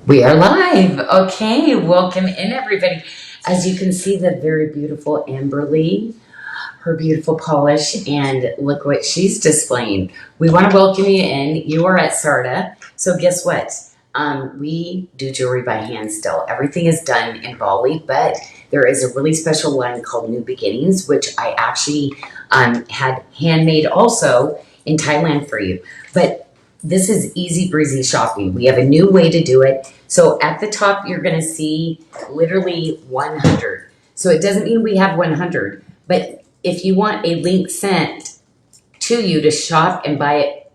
We are live. Okay, welcome in everybody. As you can see, the very beautiful Amberly, her beautiful polish, and look what she's displaying. We want to welcome you in. You are at Sarda. So guess what? We do jewelry by hand still. Everything is done in Bali, but there is a really special line called New Beginnings, which I actually had handmade also in Thailand for you. But this is easy breezy shopping. We have a new way to do it. So at the top, you're going to see literally 100. So it doesn't mean we have 100, but if you want a link sent to you to shop and buy it,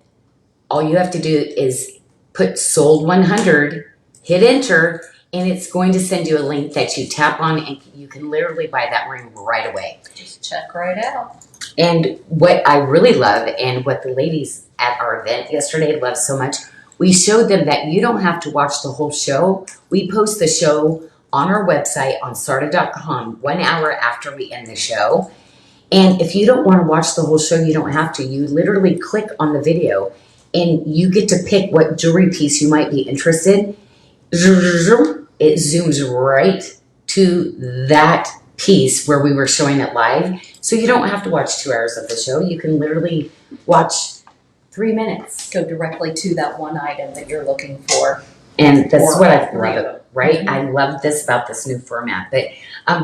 all you have to do is put sold 100, hit enter, and it's going to send you a link that you tap on and you can literally buy that ring right away. Just check right out. And what I really love, and what the ladies at our event yesterday loved so much, we showed them that you don't have to watch the whole show. We post the show on our website on sarda.com 1 hour after we end the show. And if you don't want to watch the whole show, you don't have to. You literally click on the video and you get to pick what jewelry piece you might be interested in. It zooms right to that piece where we were showing it live. So you don't have to watch 2 hours of the show. You can literally watch 3 minutes. Go directly to that one item that you're looking for. And that's Or what I three love, of them. right? Mhm. I love this about this new format. But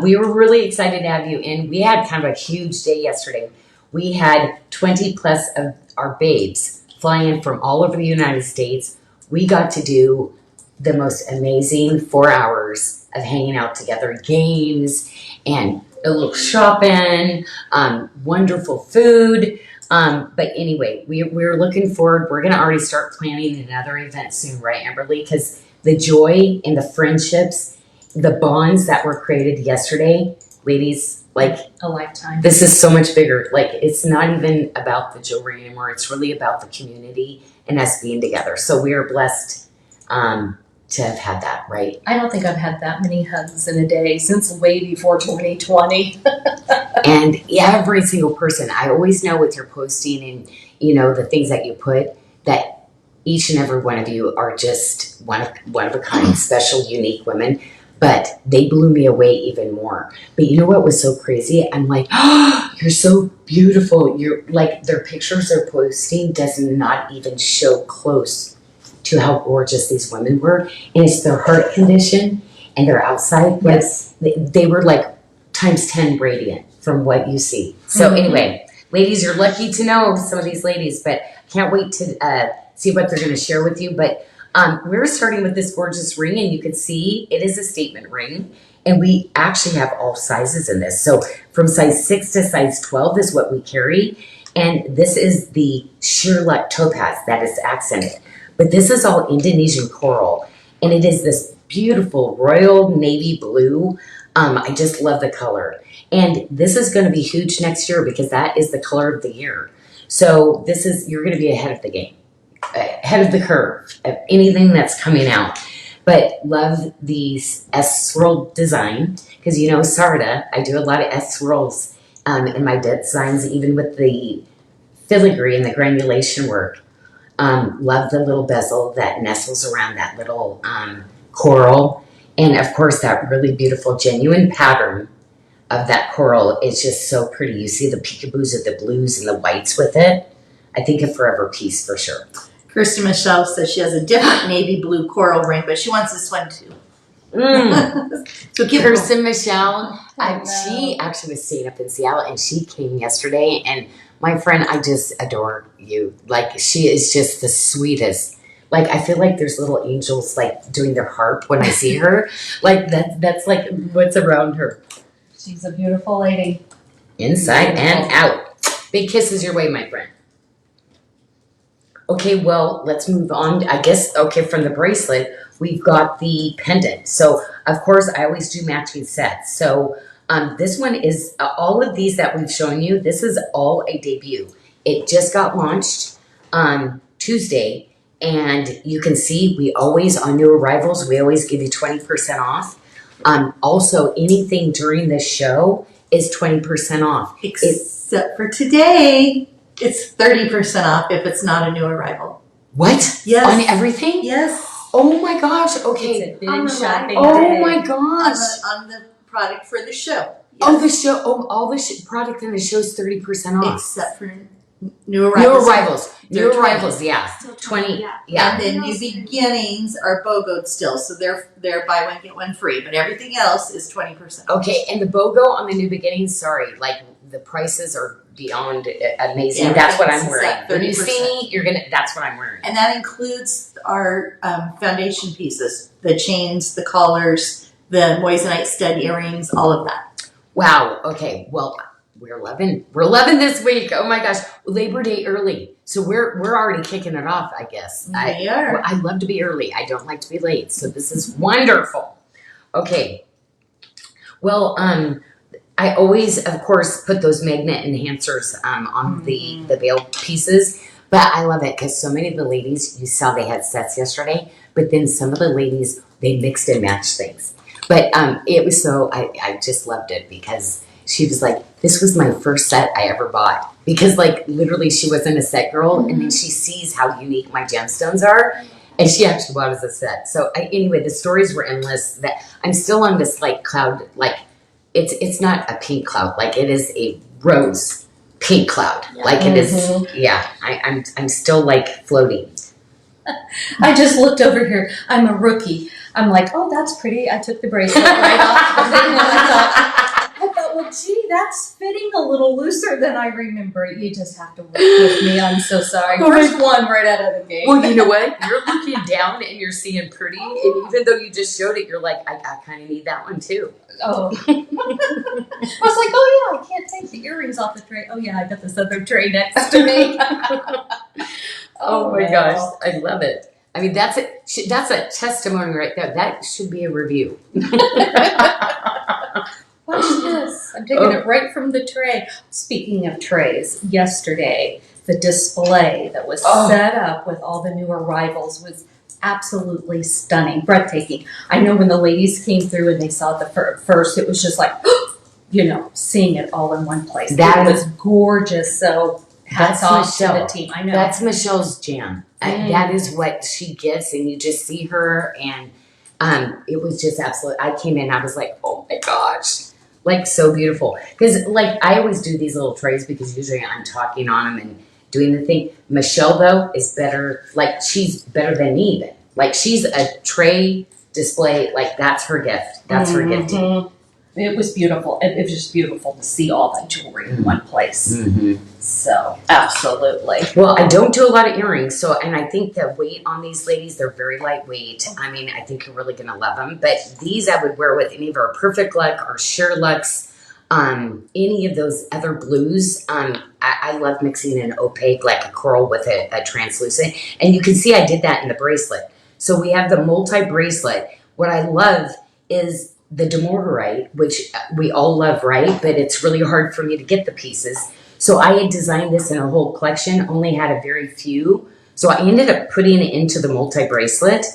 we were really excited to have you in. We had kind of a huge day yesterday. We had 20 plus of our babes fly in from all over the United States. We got to do the most amazing 4 hours of hanging out together, games and a little shopping, wonderful food. But anyway, we're looking forward. We're going to already start planning another event soon, right, Amberly? Because the joy and the friendships, the bonds that were created yesterday, ladies, like A lifetime. this is so much bigger. Like it's not even about the jewelry anymore. It's really about the community and us being together. So we are blessed to have had that, right? I don't think I've had that many hugs in a day since way before 2020. And every single person, I always know with your posting and the things that you put, that each and every one of you are just one of a kind, special, unique women. But they blew me away even more. But you know what was so crazy? I'm like, oh, you're so beautiful. You're like, their pictures they're posting does not even show close to how gorgeous these women were. And it's their heart condition and they're outside. Yes. They were like times 10 radiant from what you see. So anyway, ladies, you're lucky to know some of these ladies, but can't wait to see what they're going to share with you. But we're starting with this gorgeous ring, and you can see it is a statement ring, and we actually have all sizes in this. So from size 6 to size 12 is what we carry, and this is the sheer luck topaz that is accented. But this is all Indonesian coral, and it is this beautiful royal navy blue. I just love the color. And this is going to be huge next year because that is the color of the year. So you're going to be ahead of the game, ahead of the curve of anything that's coming out. But love the S-swirl design because Sarda, I do a lot of S-swirls in my designs, even with the filigree and the granulation work. Love the little bezel that nestles around that little coral. And of course, that really beautiful genuine pattern of that coral is just so pretty. You see the peekaboos of the blues and the whites with it. I think a forever piece for sure. Kirsten Michelle says she has a different navy blue coral ring, but she wants this one too. So give Kirsten Michelle, I she actually was staying up in Seattle and she came yesterday. And my friend, I just adore you. Like she is just the sweetest. Like I feel like there's little angels like doing their harp when I see her. Like that's like what's around her. She's a beautiful lady. Inside and out. Big kisses your way, my friend. Okay, well, let's move on. I guess, from the bracelet, we've got the pendant. So, of course, I always do matching sets. So, this one is, all of these that we've shown you, this is all a debut. It just got launched on Tuesday. And you can see we always, on new arrivals, we always give you 20% off. Also, anything during this show is 20% off. Except for today, it's 30% off if it's not a new arrival. What? Yes. On everything? Yes. Oh my gosh. It's Okay. a big On the shopping right. day. Oh my gosh. On the product for the show. Oh, the show. Oh, all the product in the show is 30% off. Except for new arrivals. New They're arrivals. Yeah. Still 20. yeah. Yeah. And then new beginnings are BOGO'd still, so they're buy one get one free. But everything else is 20%. Okay. And the BOGO on the new beginnings. Sorry, like the prices are beyond amazing. Yeah, that's what everything's I'm wearing. at When you 30%. see me, that's what I'm wearing. And that includes our foundation pieces, the chains, the collars, the moissanite stud earrings, all of that. Wow. Okay. Well, we're loving this week. Oh my gosh. Labor Day early. So we're already kicking it off, I guess. We are. I love to be early. I don't like to be late. So this is wonderful. Okay. Well, I always, of course, put those magnet enhancers on the veil pieces. But I love it because so many of the ladies, you saw they had sets yesterday, but then some of the ladies, they mixed and matched things. But it was so, I just loved it because she was like, this was my first set I ever bought. Because like literally she wasn't a set girl and then she sees how unique my gemstones are and she actually bought us a set. So anyway, the stories were endless. That I'm still on this like cloud, like it's not a pink cloud, like it is a rose pink cloud. Yeah. Like it is, yeah, I'm still like floating. I just looked over here. I'm a rookie. I'm like, oh, that's pretty. I took the bracelet right off. And then I thought, well, gee, that's fitting a little looser than I remember. You just have to work with me. I'm so sorry. First one right out of the gate. Well, you know what? You're looking down and you're seeing pretty, and even though you just showed it, you're like, I kind of need that one too. Oh. I was like, oh yeah, I can't take the earrings off the tray. Oh yeah, I got this other tray next to me. Oh my gosh, I love it. I mean, that's a testimony right there. That should be a review. Watch this. I'm taking it right from the tray. Speaking of trays, yesterday, the display that was set up with all the new arrivals was absolutely stunning, breathtaking. I know when the ladies came through and they saw it first, it was just like, seeing it all in one place. It was gorgeous. So hats off to the team. I know. That's Michelle's jam. That is what she gets, and you just see her, and it was just absolute. I came in, I was like, oh my gosh, like so beautiful. Because like I always do these little trays because usually I'm talking on them and doing the thing. Michelle though is better. Like she's better than me even. Like she's a tray display. Like that's her gift. That's her gift. It was beautiful. It was just beautiful to see all that jewelry in one place. So, absolutely. Well, I don't do a lot of earrings, and I think the weight on these ladies, they're very lightweight. I mean, I think you're really going to love them. But these I would wear with any of our Perfect Luck or Sheer Lux, any of those other blues. I love mixing an opaque, like a coral with a translucent. And you can see I did that in the bracelet. So we have the multi-bracelet. What I love is the demorgerite, which we all love, right? But it's really hard for me to get the pieces. So I had designed this in a whole collection, only had a very few. So I ended up putting it into the multi-bracelet,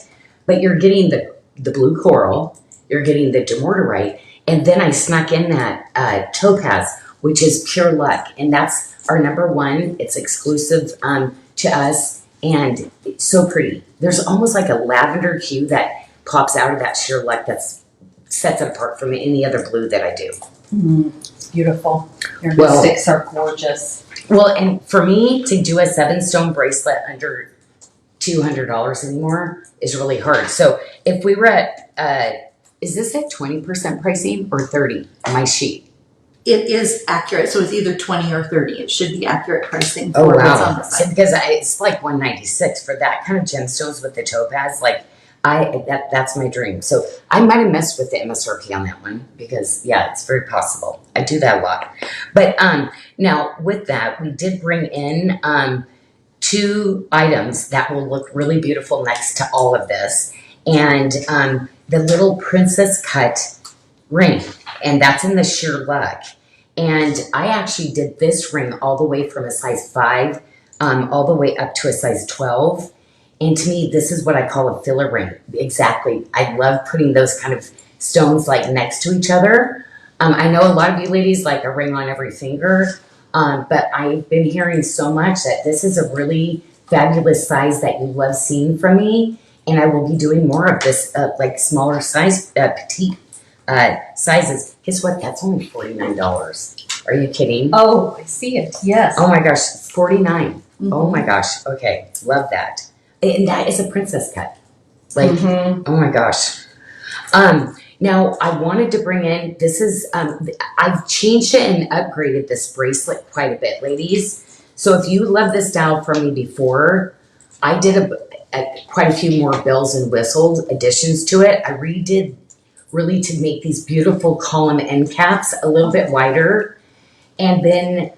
but you're getting the blue coral, you're getting the demorgerite, and then I snuck in that topaz, which is pure luck. And that's our number one. It's exclusive to us, and it's so pretty. There's almost like a lavender hue that pops out of that sheer luck that's sets it apart from any other blue that I do. It's beautiful. Your mystics are gorgeous. Well, and for me to do a 7-stone bracelet under $200 anymore is really hard. So if we were at, is this at 20% pricing or 30 on my sheet? It is accurate, so it's either 20 or 30. It should be accurate pricing Oh for what's on wow! the site. Because it's like $196 for that kind of gemstones with the topaz. Like that's my dream. So I might have messed with the MSRP on that one because yeah, it's very possible. I do that a lot. But now with that, we did bring in 2 items that will look really beautiful next to all of this, and the little princess cut ring, and that's in the sheer luck. And I actually did this ring all the way from a size 5 all the way up to a size 12. And to me, this is what I call a filler ring. Exactly. I love putting those kind of stones like next to each other. I know a lot of you ladies like a ring on every finger, but I've been hearing so much that this is a really fabulous size that you love seeing from me. and I will be doing more of this, like smaller size, petite sizes. Guess what? That's only $49. Are you kidding? Oh, I see it. Yes. Oh my gosh, $49. Mhm. Oh my gosh. Okay, love that. And that is a princess cut. Like, oh my gosh. Now I wanted to bring in, this is, I've changed it and upgraded this bracelet quite a bit, ladies. So if you love this style from me before, I did quite a few more bells and whistles additions to it. I redid really to make these beautiful column end caps a little bit wider. And then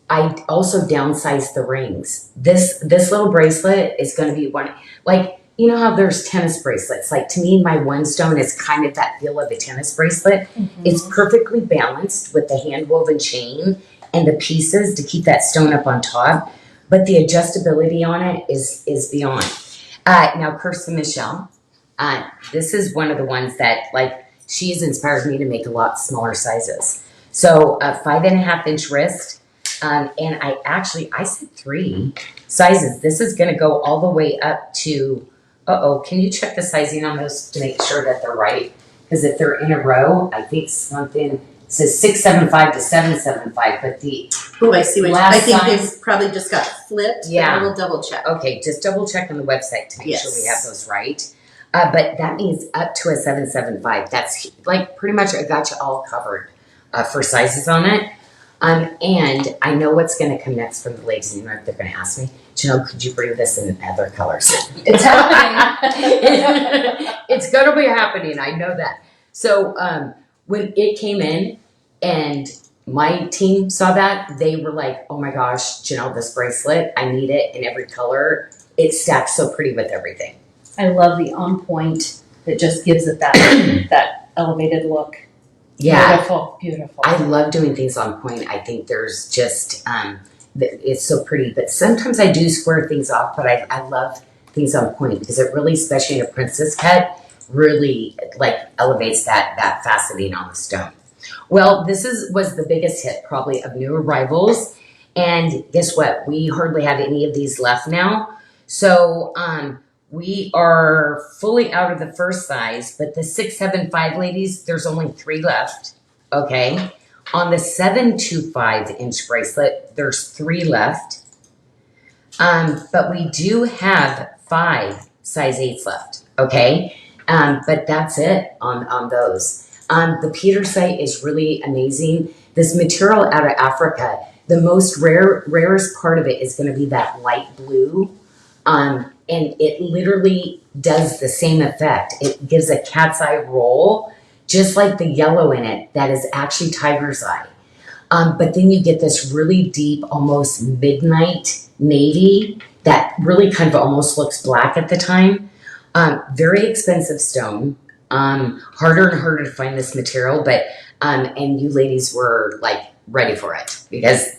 I also downsized the rings. This little bracelet is going to be one, like, you know how there's tennis bracelets? Like, to me, my one stone is kind of that feel of a tennis bracelet. It's perfectly balanced with the hand woven chain and the pieces to keep that stone up on top. But the adjustability on it is beyond. Now, Kirsten Michelle, this is one of the ones that, like, she's inspired me to make a lot smaller sizes. So, 5.5-inch wrist. And I said 3 sizes. This is going to go all the way up to, can you check the sizing on those to make sure that they're right? Because if they're in a row, I think something says 675 to 775, but the Oh, I see what last I think size, they've probably just got flipped. Yeah. But we'll double check. okay, just double check on the website to make Yes. sure we have those right. But that means up to a 775. That's like pretty much, I got you all covered for sizes on it. And I know what's going to come next from the ladies. You know, they're going to ask me, Janyl, could you bring this in other colors? It's happening. It's going to be happening. I know that. So when it came in and my team saw that, they were like, oh my gosh, Janyl, this bracelet, I need it in every color. It stacks so pretty with everything. I love the on point that just gives it that that elevated look. Yeah. Beautiful, beautiful. I love doing things on point. I think there's just, it's so pretty. But sometimes I do square things off, but I love things on point because it really, especially in a princess cut, really like elevates that faceting on the stone. Well, this was the biggest hit probably of new arrivals. And guess what? We hardly have any of these left now. So we are fully out of the first size, but the 675 ladies, there's only 3 left. Okay. On the 725-inch bracelet, there's 3 left. But we do have 5 size 8s left. Okay. But that's it on those. The Peter site is really amazing. This material out of Africa, the most rarest part of it is going to be that light blue. And it literally does the same effect. It gives a cat's eye roll, just like the yellow in it, that is actually tiger's eye. But then you get this really deep, almost midnight navy that really kind of almost looks black at the time. Very expensive stone. Harder and harder to find this material, but and you ladies were like ready for it because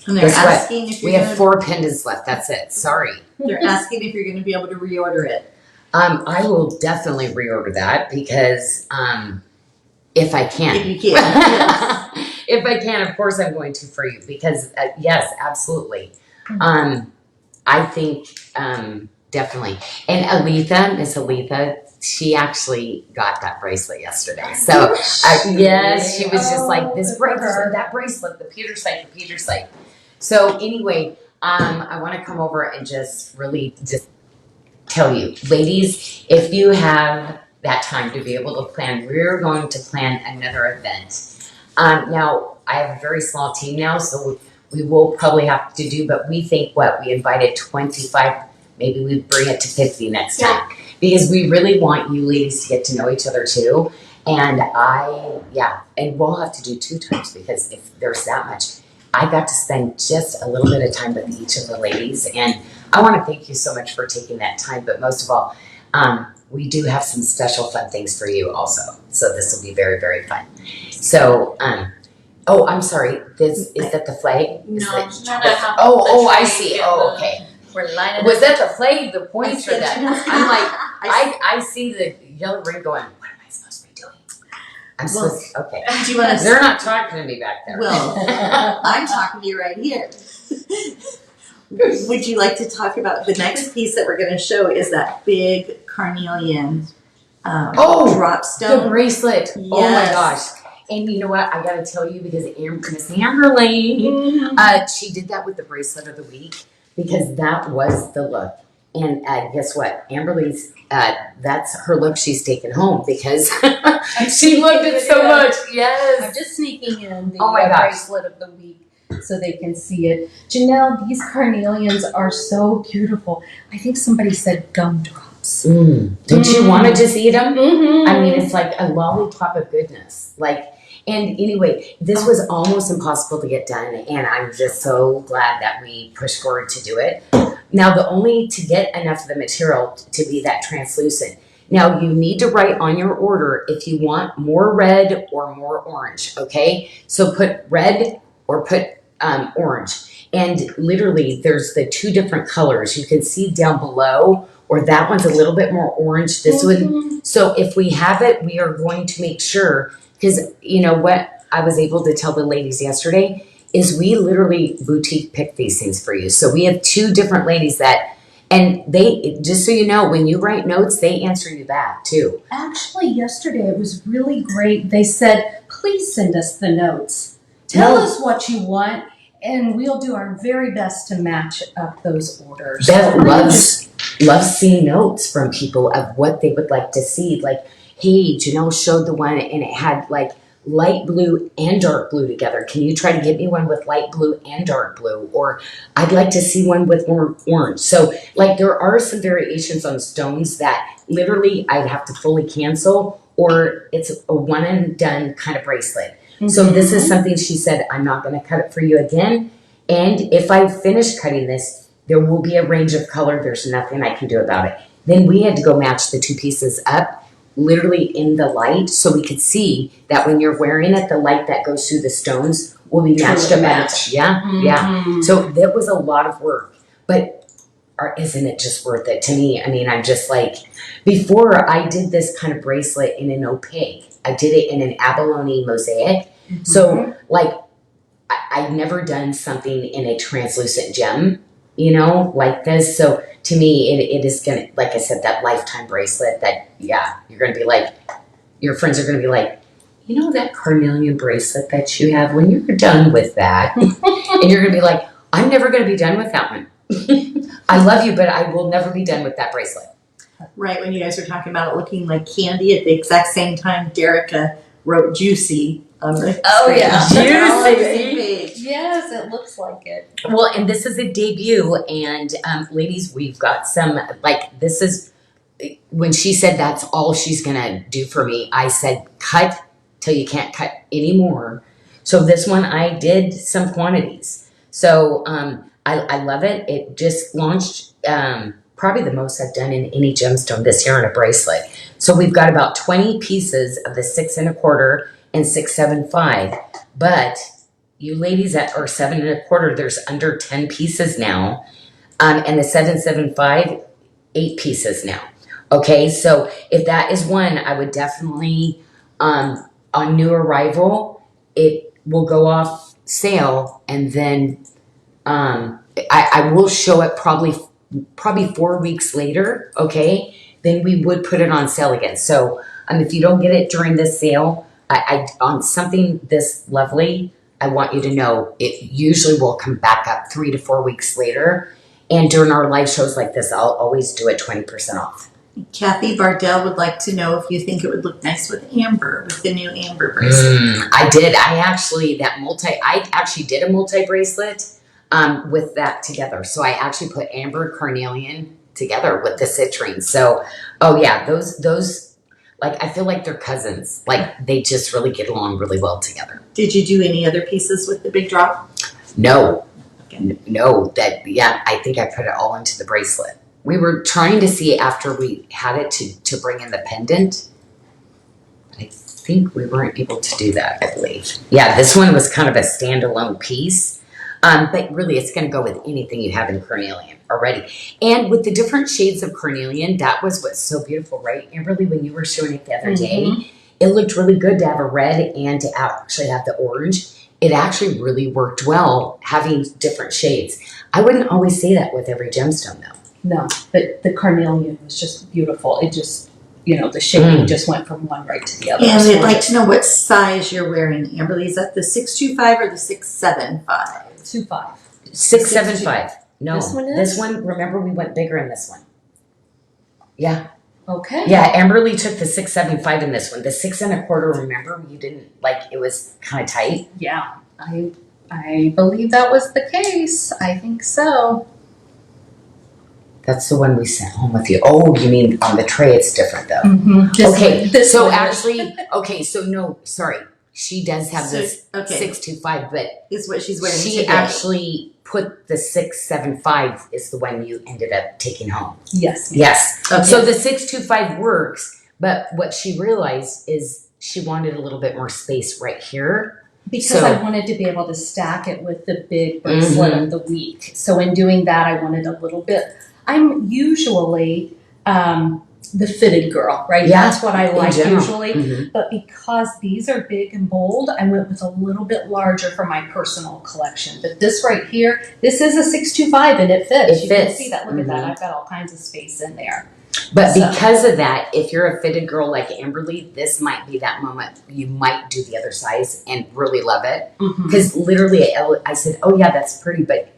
And they're guess what? asking if you're We have gonna, 4 pendants left. That's it. Sorry. they're asking if you're going to be able to reorder it. I will definitely reorder that because if I can. If you can. Yes. If I can, of course I'm going to for you because yes, absolutely. I think definitely. And Aletha, Miss Aletha, she actually got that bracelet yesterday. So yes, she was just like this bracelet, that bracelet, the Peter site, the Peter site. So anyway, I want to come over and just really just tell you, ladies, if you have that time to be able to plan, we're going to plan another event. Now, I have a very small team now, so we will probably have to do, but we think we invited 25, maybe we bring it to 50 next time. Because we really want you ladies to get to know each other too. And and we'll have to do 2 times because if there's that much, I got to spend just a little bit of time with each of the ladies. And I want to thank you so much for taking that time. But most of all, we do have some special fun things for you also. So this will be very, very fun. So, I'm sorry. Is that the flag? No, I the see. tree Oh, and okay. We're lining Was up. that the flag? The points for that? I'm like, I see the yellow ring going, what am I supposed to be doing? I'm supposed to, okay. Do you want to? They're not talking to me back there. Well, I'm talking to you right here. Would you like to talk about the next piece that we're going to show? Is that big carnelian drop The stone? bracelet. Yes. Oh my gosh. And you know what? I gotta tell you, because Miss Amberly, she did that with the bracelet of the week because that was the look. And guess what? Amberly's, that's her look she's taken home because she loved it so much. I'm Yes. just sneaking in the Oh my gosh. bracelet of the week so they can see it. Janelle, these carnelians are so beautiful. I think somebody said gumdrops. Don't you want to just eat them? Mm-hmm. I mean, it's like a lollipop of goodness. Like, and anyway, this was almost impossible to get done, and I'm just so glad that we pushed forward to do it. Now, to get enough of the material to be that translucent. Now, you need to write on your order if you want more red or more orange, okay? So put red or put orange. And literally, there's the two different colors. You can see down below, or that one's a little bit more orange. This one. So if we have it, we are going to make sure, because you know what I was able to tell the ladies yesterday is we literally boutique pick these things for you. So we have two different ladies and they, just so you know, when you write notes, they answer you back too. Actually, yesterday it was really great. They said, please send us the notes. Tell us what you want, and we'll do our very best to match up those orders. Beth loves seeing notes from people of what they would like to see. Like, hey, Janyl showed the one and it had like light blue and dark blue together. Can you try to get me one with light blue and dark blue? Or I'd like to see one with more orange. So like there are some variations on stones that literally I'd have to fully cancel, or it's a one and done kind of bracelet. So this is something she said, I'm not going to cut it for you again. And if I finish cutting this, there will be a range of color. There's nothing I can do about it. Then we had to go match the two pieces up literally in the light so we could see that when you're wearing it, the light that goes through the stones will be matched up. Yeah. So that was a lot of work, but isn't it just worth it to me? I mean, I'm just like, before I did this kind of bracelet in an opaque, I did it in an abalone mosaic. So like I've never done something in a translucent gem, like this. So to me, it is going to, like I said, that lifetime bracelet that, you're going to be like, your friends are going to be like, that carnelian bracelet that you have, when you're done with that, and you're going to be like, I'm never going to be done with that one. I love you, but I will never be done with that bracelet. Right, when you guys were talking about it looking like candy, at the exact same time, Derica wrote juicy on the Juicy. Yes, it looks like it. Well, and this is a debut, and ladies, we've got some, like, this is, when she said that's all she's going to do for me, I said, cut till you can't cut anymore. So this one, I did some quantities. So I love it. It just launched, probably the most I've done in any gemstone this year on a bracelet. So we've got about 20 pieces of the 6 1/4 and 6 7/5. But you ladies that are 7 1/4, there's under 10 pieces now. And the 7 7/5, 8 pieces now. Okay, so if that is one, I would definitely, on new arrival, it will go off sale, and then I will show it probably 4 weeks later, okay? Then we would put it on sale again. So if you don't get it during this sale, I on something this lovely, I want you to know it usually will come back up 3 to 4 weeks later. And during our live shows like this, I'll always do it 20% off. Kathy Bardell would like to know if you think it would look nice with amber, with the new amber bracelet. I did. I actually did a multi bracelet with that together. So I actually put amber carnelian together with the citrine. So, those like, I feel like they're cousins. Like, they just really get along really well together. Did you do any other pieces with the big drop? No. Okay. No, I think I put it all into the bracelet. We were trying to see after we had it to bring in the pendant. I think we weren't able to do that, I believe. Yeah, this one was kind of a standalone piece. But really, it's going to go with anything you have in carnelian already. And with the different shades of carnelian, that was what's so beautiful, right? Amberly, when you were showing it the other day, it looked really good to have a red and to actually have the orange. it actually really worked well having different shades. I wouldn't always say that with every gemstone though. No, but the carnelian was just beautiful. It just, the shading just went from one right to the other. And they'd like to know what size you're wearing, Amberly. Is that the 625 or the 675? 2.5. 675. No, This one is? this one. Remember, we went bigger in this one. Yeah, Okay. yeah. Amberly took the 675 in this one. The 6 1/4. Remember, you didn't like it was kind of tight. Yeah, I believe that was the case. I think so. That's the one we sent home with you. Oh, you mean on the tray? It's different though. Mm-hmm. Okay, This so one is- actually, so no, sorry. She does have this Okay. 625, but Is what she's wearing she today. actually put the 675 is the one you ended up taking home. Yes. Yes. Okay. So the 625 works, but what she realized is she wanted a little bit more space right here. Because So- I wanted to be able to stack it with the big bracelet of the week. So in doing that, I wanted a little bit. I'm usually the fitted girl, right? Yeah, That's what I in like general. usually. Mhm. But because these are big and bold, I went with a little bit larger for my personal collection. But this right here, this is a 625 and it fits. It You fits. can see that. Look at Mhm. that. I've got all kinds of space in there. But So- because of that, if you're a fitted girl like Amberly, this might be that moment you might do the other size and really love it. Mm-hmm. Because literally, I said, "Oh yeah, that's pretty," but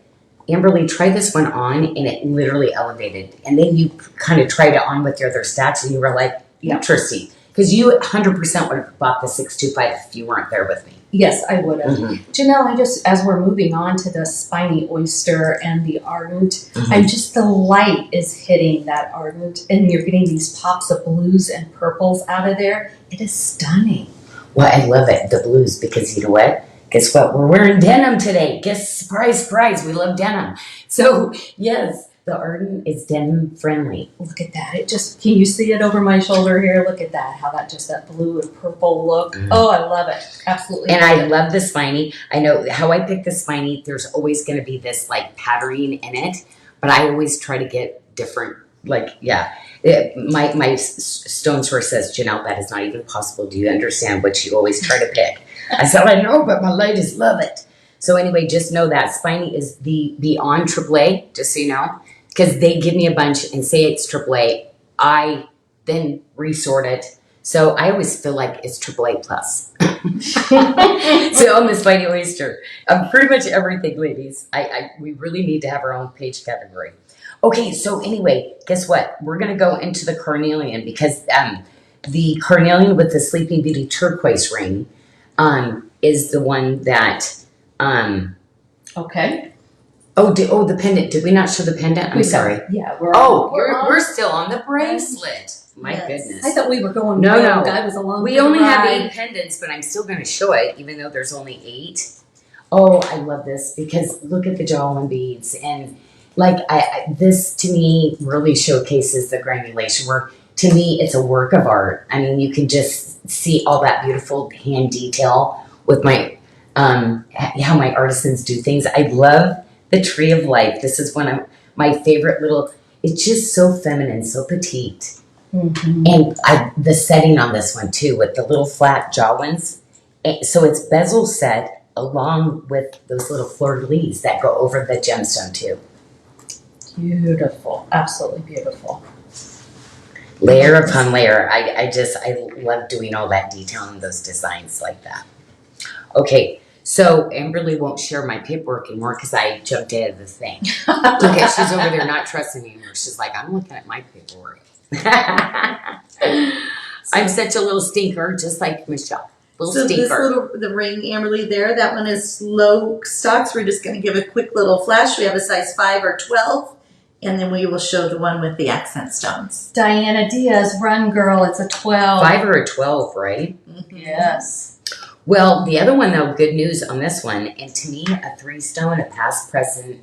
Amberly, try this one on, and it literally elevated. And then you kind of tried it on with your other stats, and you were like, Yeah. "Interesting," because you 100% would have bought the 625 if you weren't there with me. Yes, I would have. Mhm. Janelle, as we're moving on to the spiny oyster and the ardent, Mhm. the light is hitting that ardent and you're getting these pops of blues and purples out of there. It is stunning. Well, I love it, the blues, because you know what? Guess what? We're wearing denim today. Guess, surprise, surprise, we love denim. So, yes, the Ardent is denim friendly. Look at that. Can you see it over my shoulder here? Look at that. How that blue and purple look. Mhm. Oh, I love it. Absolutely. And love I it. love the spiny. I know how I pick the spiny, there's always going to be this like patterning in it, but I always try to get different, like, yeah. My stone source says, Janyl, that is not even possible. Do you understand what you always try to pick? I said, I know, but my ladies love it. So anyway, just know that spiny is the beyond AAA, just so you know, because they give me a bunch and say it's AAA. I then resort it. So I always feel like it's AAA plus. So on the spiny oyster, pretty much everything, ladies. We really need to have our own page category. Okay, so anyway, guess what? We're gonna go into the carnelian because the carnelian with the Sleeping Beauty turquoise ring is the one that. Okay. The pendant. Did we not show the pendant? I'm sorry. Yeah, We're still on the bracelet. My Yes. goodness. I thought we were going No, rogue. no. I was along We for the only have ride. 8 pendants, but I'm still going to show it, even though there's only 8. Oh, I love this because look at the jawline beads, and like this to me really showcases the granulation work. To me, it's a work of art. I mean, you can just see all that beautiful hand detail with my how my artisans do things. I love the tree of life. This is one of my favorite little. It's just so feminine, so petite. Mhm. And the setting on this one too, with the little flat jawlines. So it's bezel set along with those little fleur-de-lis that go over the gemstone too. Beautiful. Absolutely beautiful. Layer upon layer. I love doing all that detail in those designs like that. Okay, so Amberly won't share my paperwork anymore because I jumped out of the thing. Look at, she's over there not trusting me anymore. She's like, I'm looking at my paperwork. I'm such a little stinker, just like Michelle. Little So stinker. the ring, Amberly, there, that one is low stocks. We're just going to give a quick little flash. We have a size 5 or 12, and then we will show the one with the accent stones. Diana Diaz, run girl. It's a 12. 5 or a 12, right? Yes. Well, the other one, though, good news on this one, and to me, a 3 stone, a past, present,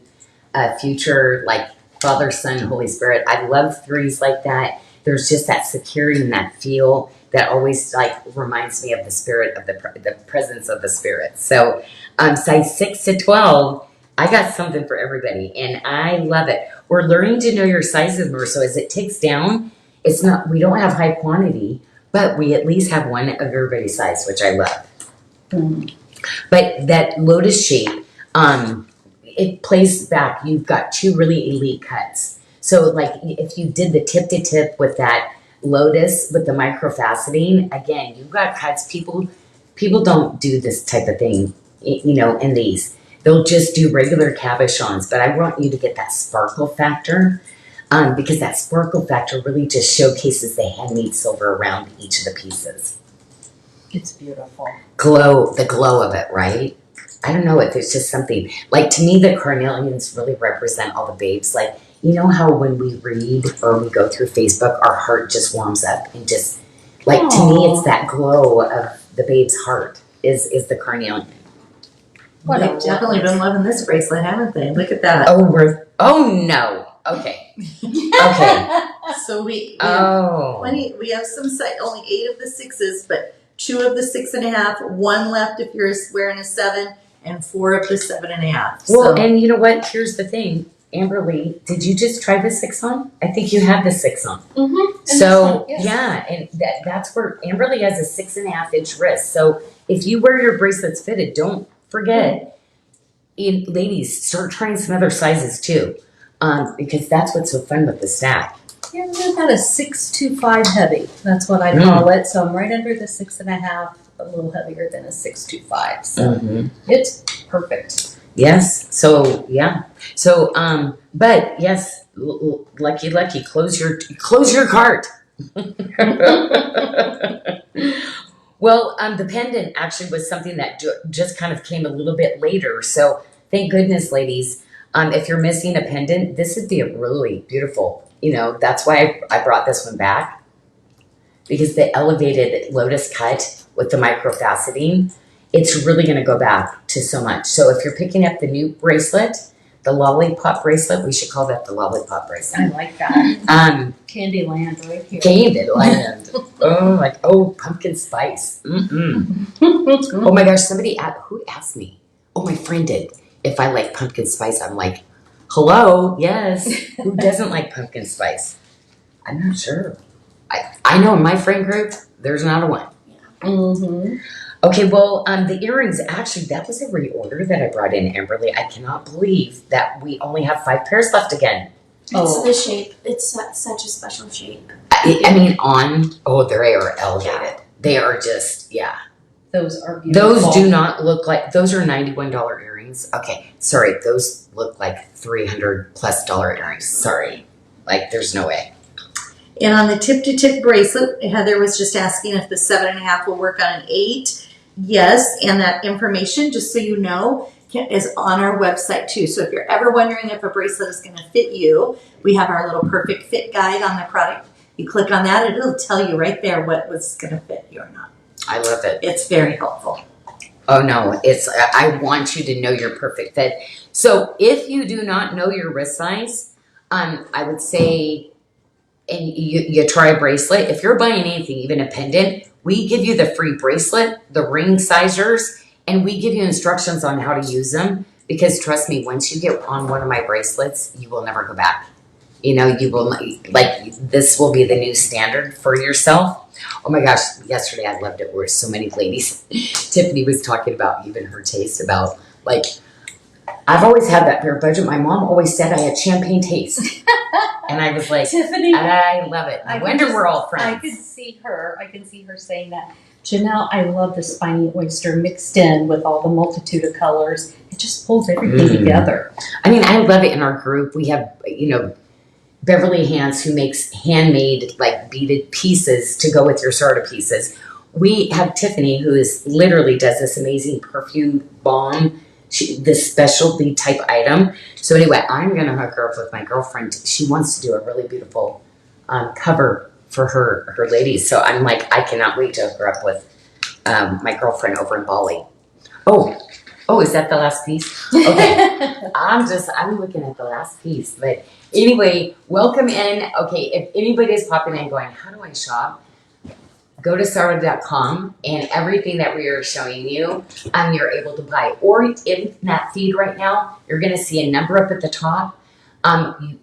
future, like Father, Son, Holy Spirit. I love 3s like that. There's just that security and that feel that always like reminds me of the spirit of the presence of the spirit. So, size 6 to 12, I got something for everybody, and I love it. We're learning to know your sizes more, so as it ticks down, we don't have high quantity, but we at least have one of everybody's size, which I love. But that lotus shape, it plays back. You've got two really elite cuts. So like if you did the tip to tip with that lotus with the microfaceting, again, you've got cuts. People don't do this type of thing, in these. They'll just do regular cabochons, but I want you to get that sparkle factor, because that sparkle factor really just showcases the handmade silver around each of the pieces. It's beautiful. The glow of it, right? I don't know if there's just something, like to me, the carnelians really represent all the babes. Like, you know how when we read or we go through Facebook, our heart just warms up and just, like, to me, it's that glow of the babe's heart is the carnelian. They've definitely been loving this bracelet, haven't they? Look at that. Oh no. Okay. Okay. So we Oh. we have some only 8 of the 6s, but 2 of the 6.5, 1 left if you're wearing a 7, and 4 of the 7.5. Well, and you know what? Here's the thing. Amberly, did you just try the 6 on? I think you have the 6 on. Mm-hmm. So yeah, and that's where Amberly has a 6.5 inch wrist. So if you wear your bracelets fitted, don't forget, ladies, start trying some other sizes too, because that's what's so fun with the stack. Yeah, we've got a 625 heavy. That's what I call it. So I'm right under the 6.5, a little heavier than a 625. So it's perfect. Yes. So yeah. So but yes, lucky. Close your cart. Well, the pendant actually was something that just kind of came a little bit later. So thank goodness, ladies. If you're missing a pendant, this would be a really beautiful. That's why I brought this one back, because the elevated lotus cut with the microfaceting, it's really going to go back to so much. So if you're picking up the new bracelet, the lollipop bracelet, we should call that the lollipop bracelet. I like that. Candyland right here. Candyland. Pumpkin spice. Oh my gosh, who asked me? Oh, my friend did. If I like pumpkin spice, I'm like, hello, yes. Who doesn't like pumpkin spice? I'm not sure. I know in my friend group, there's not a one. Mm-hmm. Okay, well, the earrings, actually, that was a reorder that I brought in, Amberly. I cannot believe that we only have 5 pairs left again. It's the shape. It's such a special shape. I mean, they are elevated. Yeah. They are just, yeah. Those are beautiful. Those do not look like, those are $91 earrings. Okay, sorry, those look like $300+ earrings. Sorry, like there's no way. And on the tip-to-tip bracelet, Heather was just asking if the 7.5 will work on an 8. Yes, and that information, just so you know, is on our website too. So if you're ever wondering if a bracelet is going to fit you, we have our little perfect fit guide on the product. You click on that, and it'll tell you right there what was going to fit you or not. I love it. It's very helpful. Oh no, I want you to know your perfect fit. So if you do not know your wrist size, I would say, and you try a bracelet. If you're buying anything, even a pendant, we give you the free bracelet, the ring sizers, and we give you instructions on how to use them. Because trust me, once you get on one of my bracelets, you will never go back. You will, like, this will be the new standard for yourself. Oh my gosh, yesterday I loved it where so many ladies, Tiffany was talking about even her taste about, like, I've always had that bare budget. My mom always said I had champagne taste. And I was like, Tiffany, I love it. I wonder we're all friends. I can see her saying that. Janyl, I love the spiny oyster mixed in with all the multitude of colors. It just pulls everything together. I mean, I love it in our group. We have, Beverly Hans, who makes handmade, like, beaded pieces to go with your Sarda pieces. We have Tiffany, who literally does this amazing perfume balm, this specialty type item. So anyway, I'm going to hook her up with my girlfriend. She wants to do a really beautiful cover for her ladies. So I'm like, I cannot wait to hook her up with my girlfriend over in Bali. Oh, is that the last piece? Okay. I'm looking at the last piece. But anyway, welcome in. Okay, if anybody is popping in going, how do I shop? Go to sarda.com, and everything that we are showing you, you're able to buy. Or in that feed right now, you're going to see a number up at the top.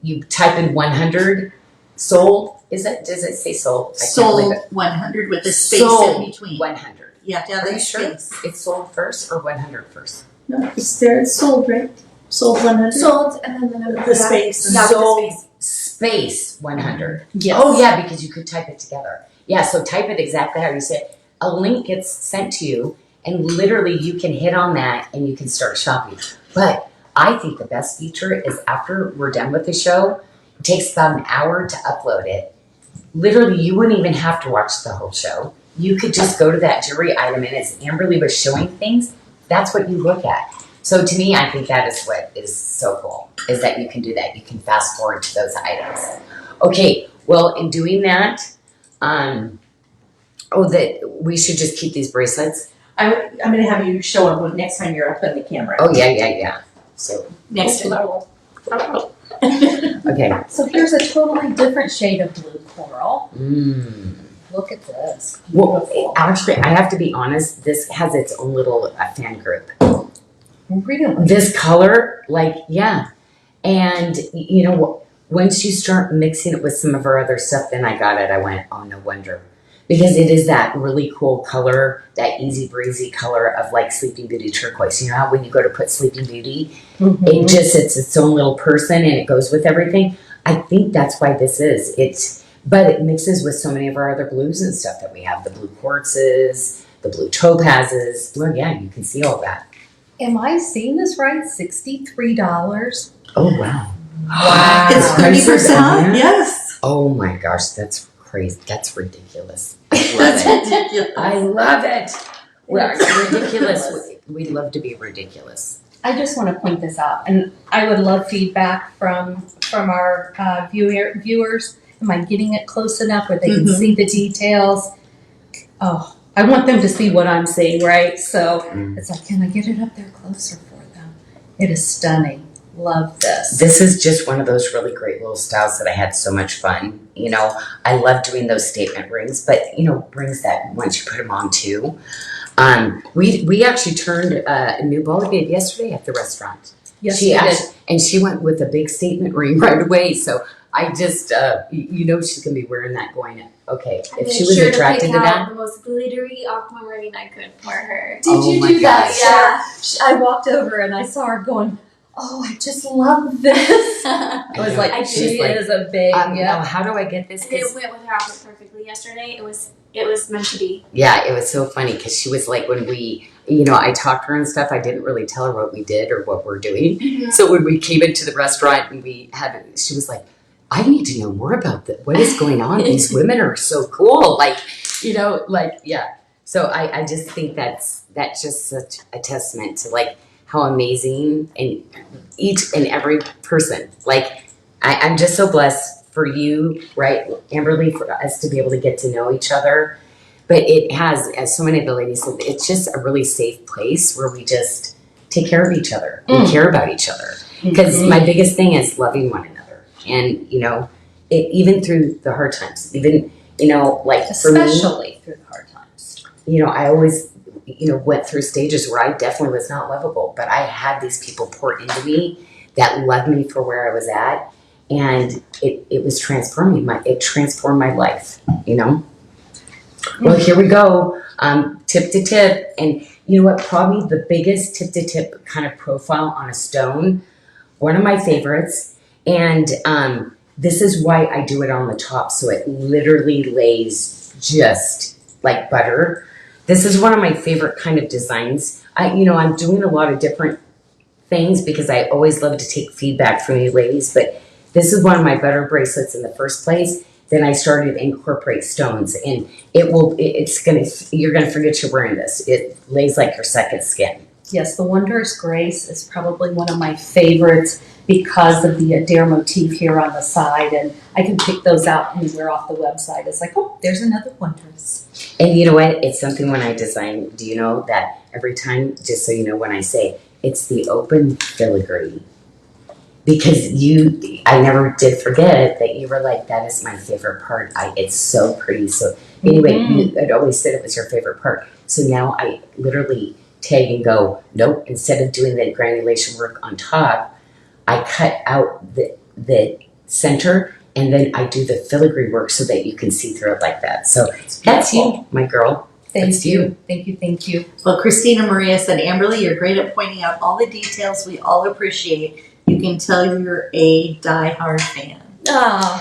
You type in 100 sold. Does it say sold? Sold 100 with a space in between. 100. You have to have Are you that sure space. it's sold first or 100 first? No, it's there. It's sold, right? Sold 100. Sold and then the number. The space. Yeah, with the Sold space. space 100. Yes. Oh yeah, because you could type it together. Yeah, so type it exactly how you say it. A link gets sent to you, and literally you can hit on that and you can start shopping. But I think the best feature is after we're done with the show, it takes about an hour to upload it. Literally, you wouldn't even have to watch the whole show. You could just go to that jewelry item, and as Amberly was showing things, that's what you look at. So to me, I think that is what is so cool, is that you can do that. You can fast forward to those items. Okay, well, in doing that, that we should just keep these bracelets. I'm going to have you show them next time you're up on the camera. Oh, yeah. So, Next to okay. So here's a totally different shade of blue coral. Mm. Look at this. Well, Beautiful. actually, I have to be honest, this has its own little fan group. Really? This color, and you know what? Once you start mixing it with some of our other stuff, then I got it. I went, oh, no wonder. Because it is that really cool color, that easy breezy color of like Sleeping Beauty turquoise. You know how when you go to put Sleeping Beauty, it's its own little person and it goes with everything? I think that's why this is. But it mixes with so many of our other blues and stuff that we have. The blue quartzes, the blue topazes. Well, yeah, you can see all that. Am I seeing this right? $63? Oh, wow. Wow. It's Prices 30% on off. there? Yes. Oh my gosh, that's crazy. That's ridiculous. That's ridiculous. I love it. Well, It's it's ridiculous. We love to be ridiculous. I just want to point this out, and I would love feedback from our viewers. Am I getting it close enough where they can see the details? Oh, I want them to see what I'm seeing, right? So it's like, can I get it up there closer for them? It is stunning. Love this. This is just one of those really great little styles that I had so much fun. You know, I love doing those statement rings, but rings that once you put them on too. We actually turned a new ballad yesterday at the restaurant. Yes, She we did. actually, and she went with a big statement ring right away. So I just, she's gonna be wearing that going. Okay, I if made she was sure attracted to to pick out that, the most glittery aquamarine I could for her. Did Oh you my do that? gosh. Yeah. I walked over and I saw her going, oh, I just love this. I was like, I she did. is a big, now how do I get this? And it 'Cause- went with her outfit perfectly yesterday. It was meant to be. yeah, it was so funny because she was like, when we, I talked to her and stuff, I didn't really tell her what we did or what we're doing. So when we came into the restaurant and she was like, I need to know more about that. What is going on? These women are so cool. Yeah. So I just think that's just such a testament to like how amazing and each and every person. Like I'm just so blessed for you, right, Amberly, for us to be able to get to know each other. But it has, as so many of the ladies said, it's just a really safe place where we just take care of each other. We care about each other. Because my biggest thing is loving one another. And, even through the hard times, even, like for me, especially through the hard times. I always, went through stages where I definitely was not lovable, but I had these people pour into me that loved me for where I was at. And it was transforming it transformed my life, Well, here we go. Tip to tip. And you know what? Probably the biggest tip to tip kind of profile on a stone. One of my favorites. And this is why I do it on the top. So it literally lays just like butter. This is one of my favorite kind of designs. I'm doing a lot of different things because I always love to take feedback from you ladies. But this is one of my butter bracelets in the first place. Then I started to incorporate stones, and you're gonna forget you're wearing this. It lays like your second skin. Yes, the Wondrous Grace is probably one of my favorites because of the Adair motif here on the side, and I can pick those out anywhere off the website. It's like, oh, there's another Wondrous. And you know what? It's something when I design, do you know that every time, just so you know, when I say it's the open filigree, because I never did forget that you were like, that is my favorite part. It's so pretty. So anyway, I'd always said it was your favorite part. So now I literally tag and go, nope, instead of doing the granulation work on top, I cut out the center and then I do the filigree work so that you can see through it like that. So that's you, my girl. Thank you. Thank you. Thank you. Well, Christina Maria said, Amberly, you're great at pointing out all the details we all appreciate. You can tell you're a diehard fan. Oh,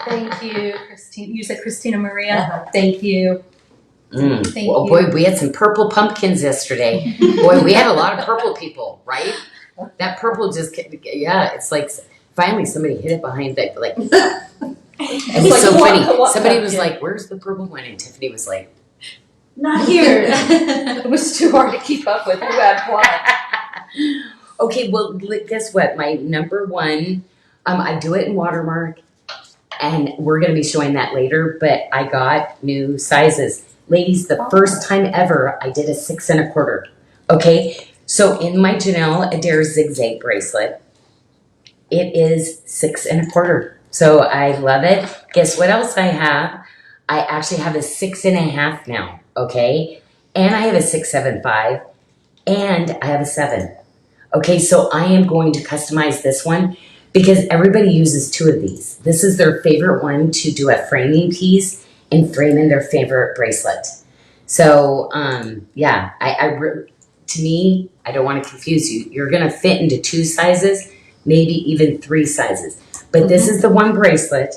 thank you, Christine. You said Christina Maria. Uh-huh. Thank you. Thank you. Boy, we had some purple pumpkins yesterday. Boy, we had a lot of purple people, right? That purple just, yeah, it's like finally somebody hit it behind that, like, and it's like, so what funny. Somebody was pumpkin? like, "Where's the purple one?" And Tiffany was like, Not here. It was too hard to keep up with who had what. "Okay, well, guess what? My number one, I do it in watermark, and we're going to be showing that later. But I got new sizes, ladies. The first time ever, I did a 6 1/4. Okay, so in my Janyl Adair zigzag bracelet, it is 6 1/4. So I love it. Guess what else I have? I actually have a 6 1/2 now. Okay, and I have a 675, and I have a 7. Okay, so I am going to customize this one because everybody uses 2 of these. This is their favorite one to do a framing piece and frame in their favorite bracelet. So, yeah, to me, I don't want to confuse you. You're going to fit into 2 sizes, maybe even 3 sizes. But this is the one bracelet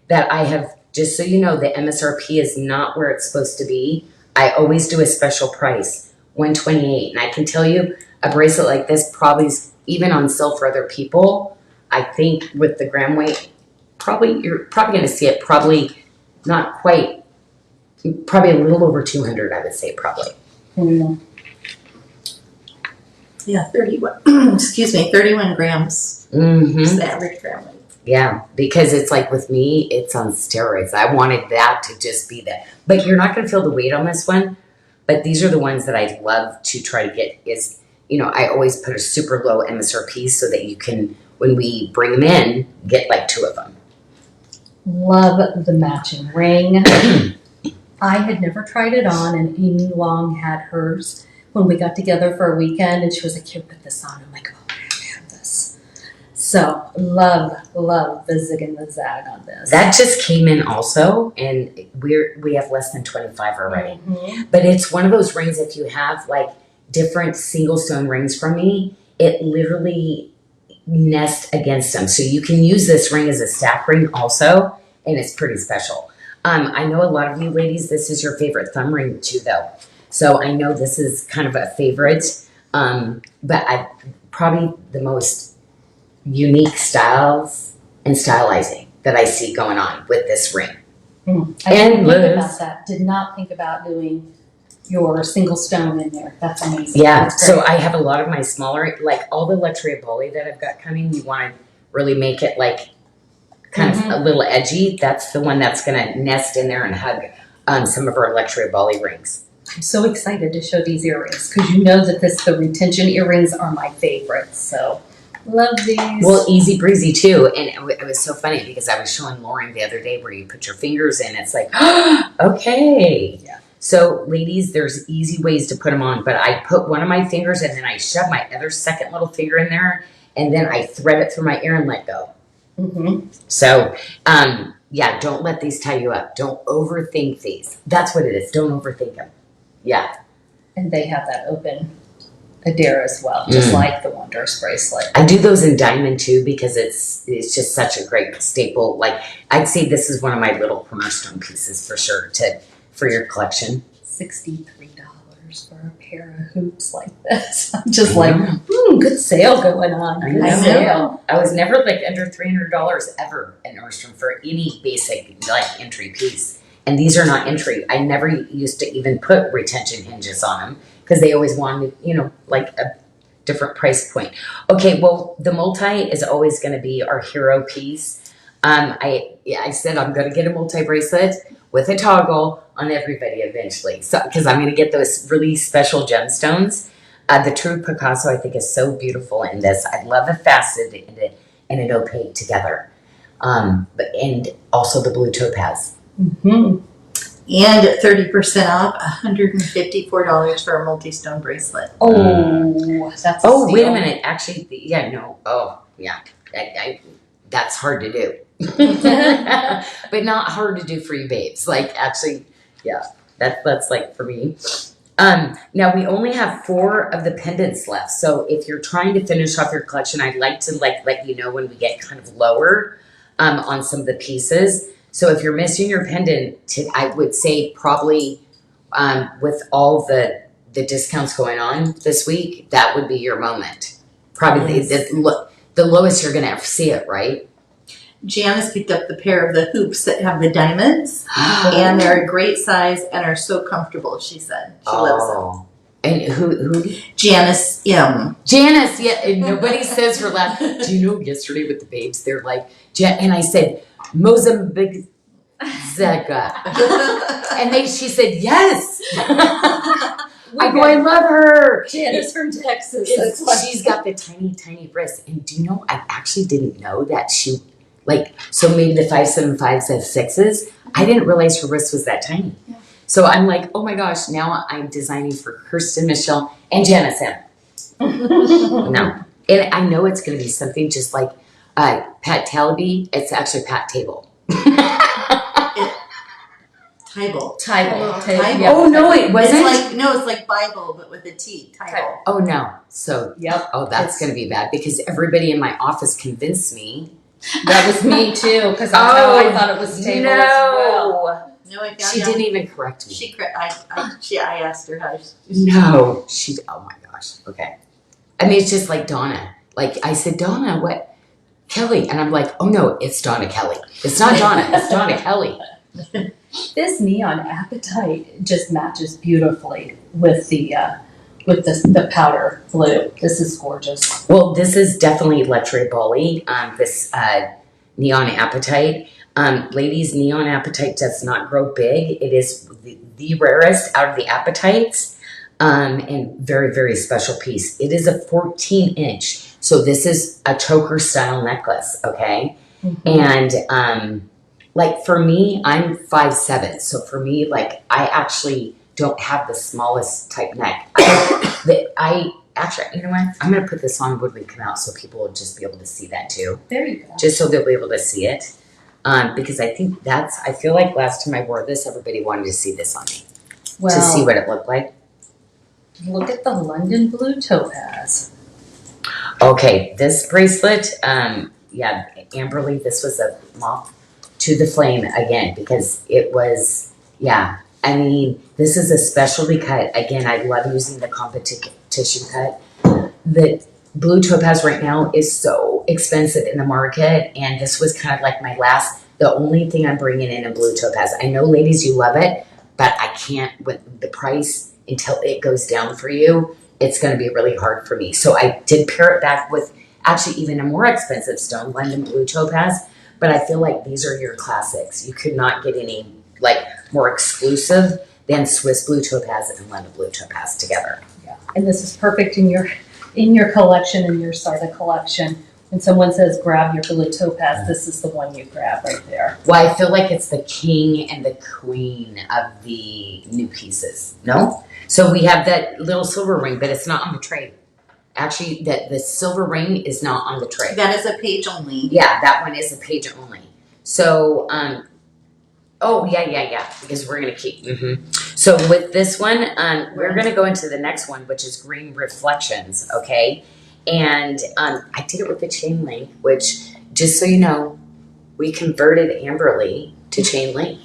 that I have, just so you know, the MSRP is not where it's supposed to be. I always do a special price, $128. And I can tell you, a bracelet like this probably is even on sale for other people. I think with the gram weight, you're probably going to see it probably not quite, probably a little over 200, I would say probably. Yeah, 31, excuse me, 31 grams Mm-hmm. is the average gram weight. Yeah, because it's like with me, it's on steroids. I wanted that to just be that. But you're not going to feel the weight on this one. But these are the ones that I love to try to get is, I always put a super low MSRP so that you can, when we bring them in, get like 2 of them. Love the matching ring. I had never tried it on, and Amy Long had hers when we got together for a weekend, and she was like, "Here, put this on." I'm like, "Oh, I have to have this." So love the zig and the zag on this. That just came in also, and we have less than 25 already. Mm-hmm. But it's one of those rings, if you have like different single stone rings from me, it literally nests against them. So you can use this ring as a stack ring also, and it's pretty special. I know a lot of you ladies, this is your favorite thumb ring too, though. So I know this is kind of a favorite, but probably the most unique styles and stylizing that I see going on with this ring. I didn't think about that. Did not think about doing your single stone in there. That's amazing. Yeah, That's so great. I have a lot of my smaller, like all the luxury Boli that I've got coming, you want to really make it like kind of a little edgy. That's the one that's going to nest in there and hug some of our luxury Boli rings. I'm so excited to show these earrings because you know that the retention earrings are my favorites. So love these. Well, easy breezy too. And it was so funny because I was showing Lauren the other day where you put your fingers in. It's like, okay. Yeah. So ladies, there's easy ways to put them on, but I put one of my fingers and then I shove my other second little finger in there and then I thread it through my ear and let go. Mm-hmm. So, yeah, don't let these tie you up. Don't overthink these. That's what it is. Don't overthink them. Yeah. And they have that open Adair as well, just like the Wondrous bracelet. I do those in diamond too because it's just such a great staple. Like I'd say this is one of my little cornerstone pieces for sure for your collection. $63 for a pair of hoops like this. I'm just like, good sale going on. Good I know. sale. I was never like under $300 ever at Nordstrom for any basic like entry piece. And these are not entry. I never used to even put retention hinges on them because they always wanted, like a different price point. Okay, well, the multi is always going to be our hero piece. I said I'm going to get a multi bracelet with a toggle on everybody eventually. So, because I'm going to get those really special gemstones. The true Picasso, I think, is so beautiful in this. I love a facet and an opaque together. And also the blue topaz. Mm-hmm. And at 30% off, $154 for a multi-stone bracelet. Oh, that's a Oh, wait a steal. minute. Actually, yeah, no. Oh, yeah. That's hard to do. But not hard to do for you babes. Like, actually, yeah. That's like for me. Now we only have 4 of the pendants left. So if you're trying to finish off your collection, I'd like to let you know when we get kind of lower on some of the pieces. So if you're missing your pendant, I would say probably with all the discounts going on this week, that would be your moment. Probably the lowest you're going to ever see it, right? Janice picked up the pair of the hoops that have the diamonds, and they're a great size and are so comfortable. She said she loves them. And who? Janice M. Janice, yeah. And nobody says her last. Do you know yesterday with the babes? They're like, and I said Mozambique. Zega. And she said yes. I love her. Janice from Texas. She's got the tiny wrists. And do you know, I actually didn't know that she, so maybe the 575s have 6s. I didn't realize her wrist was that tiny. Yeah. So I'm like, oh my gosh, now I'm designing for Kirsten, Michelle, and Janice M. No. And I know it's going to be something just like Pat Talaby. It's actually Pat Table. Tybal. Yeah. Oh no, it wasn't. It's like Bible, but with a T. Tybal. Oh no. So Yep. Oh, that's going to be bad because everybody in my office convinced me. That was me too, because I thought it was table as well. No, I found She out. didn't even correct me. I asked her how. No, oh my gosh. Okay. I mean, it's just like Donna. Like I said, Donna, what? Kelly. And I'm like, oh no, it's Donna Kelly. It's not Donna, it's Donna Kelly. This neon apatite just matches beautifully with the powder blue. This is gorgeous. Well, this is definitely Luxury Bali, this neon apatite. Ladies, neon apatite does not grow big. It is the rarest out of the apatites, and very, very special piece. It is a 14-inch. So this is a choker style necklace, okay? Mm-hmm. And for me, I'm 5'7". So for me, I actually don't have the smallest type neck. Actually, you know what? I'm going to put this on when we come out so people will just be able to see that too. There you go. Just so they'll be able to see it. Because I feel like last time I wore this, everybody wanted to see this on me. Well, to see what it looked like. Look at the London blue topaz. Okay, this bracelet, Amberly, this was a moth to the flame again because it was, I mean, this is a specialty cut. Again, I love using the competition cut. The blue topaz right now is so expensive in the market, and this was kind of like the only thing I'm bringing in blue topaz. I know, ladies, you love it, but I can't with the price until it goes down for you. It's going to be really hard for me. So I did pair it back with actually even a more expensive stone, London blue topaz. But I feel like these are your classics. You could not get any more exclusive than Swiss blue topaz and London blue topaz together. Yeah, and this is perfect in your collection, in your Sarda collection. When someone says grab your blue topaz, this is the one you grab right there. Well, I feel like it's the king and the queen of the new pieces. No? So we have that little silver ring, but it's not on the tray. Actually, the silver ring is not on the tray. That is a page only. Yeah, that one is a page only. So, because we're going to keep. Mm-hmm. So with this one, we're going to go into the next one, which is Green Reflections, okay? And I did it with the chain link, which, just so you know, we converted Amberly to chain link.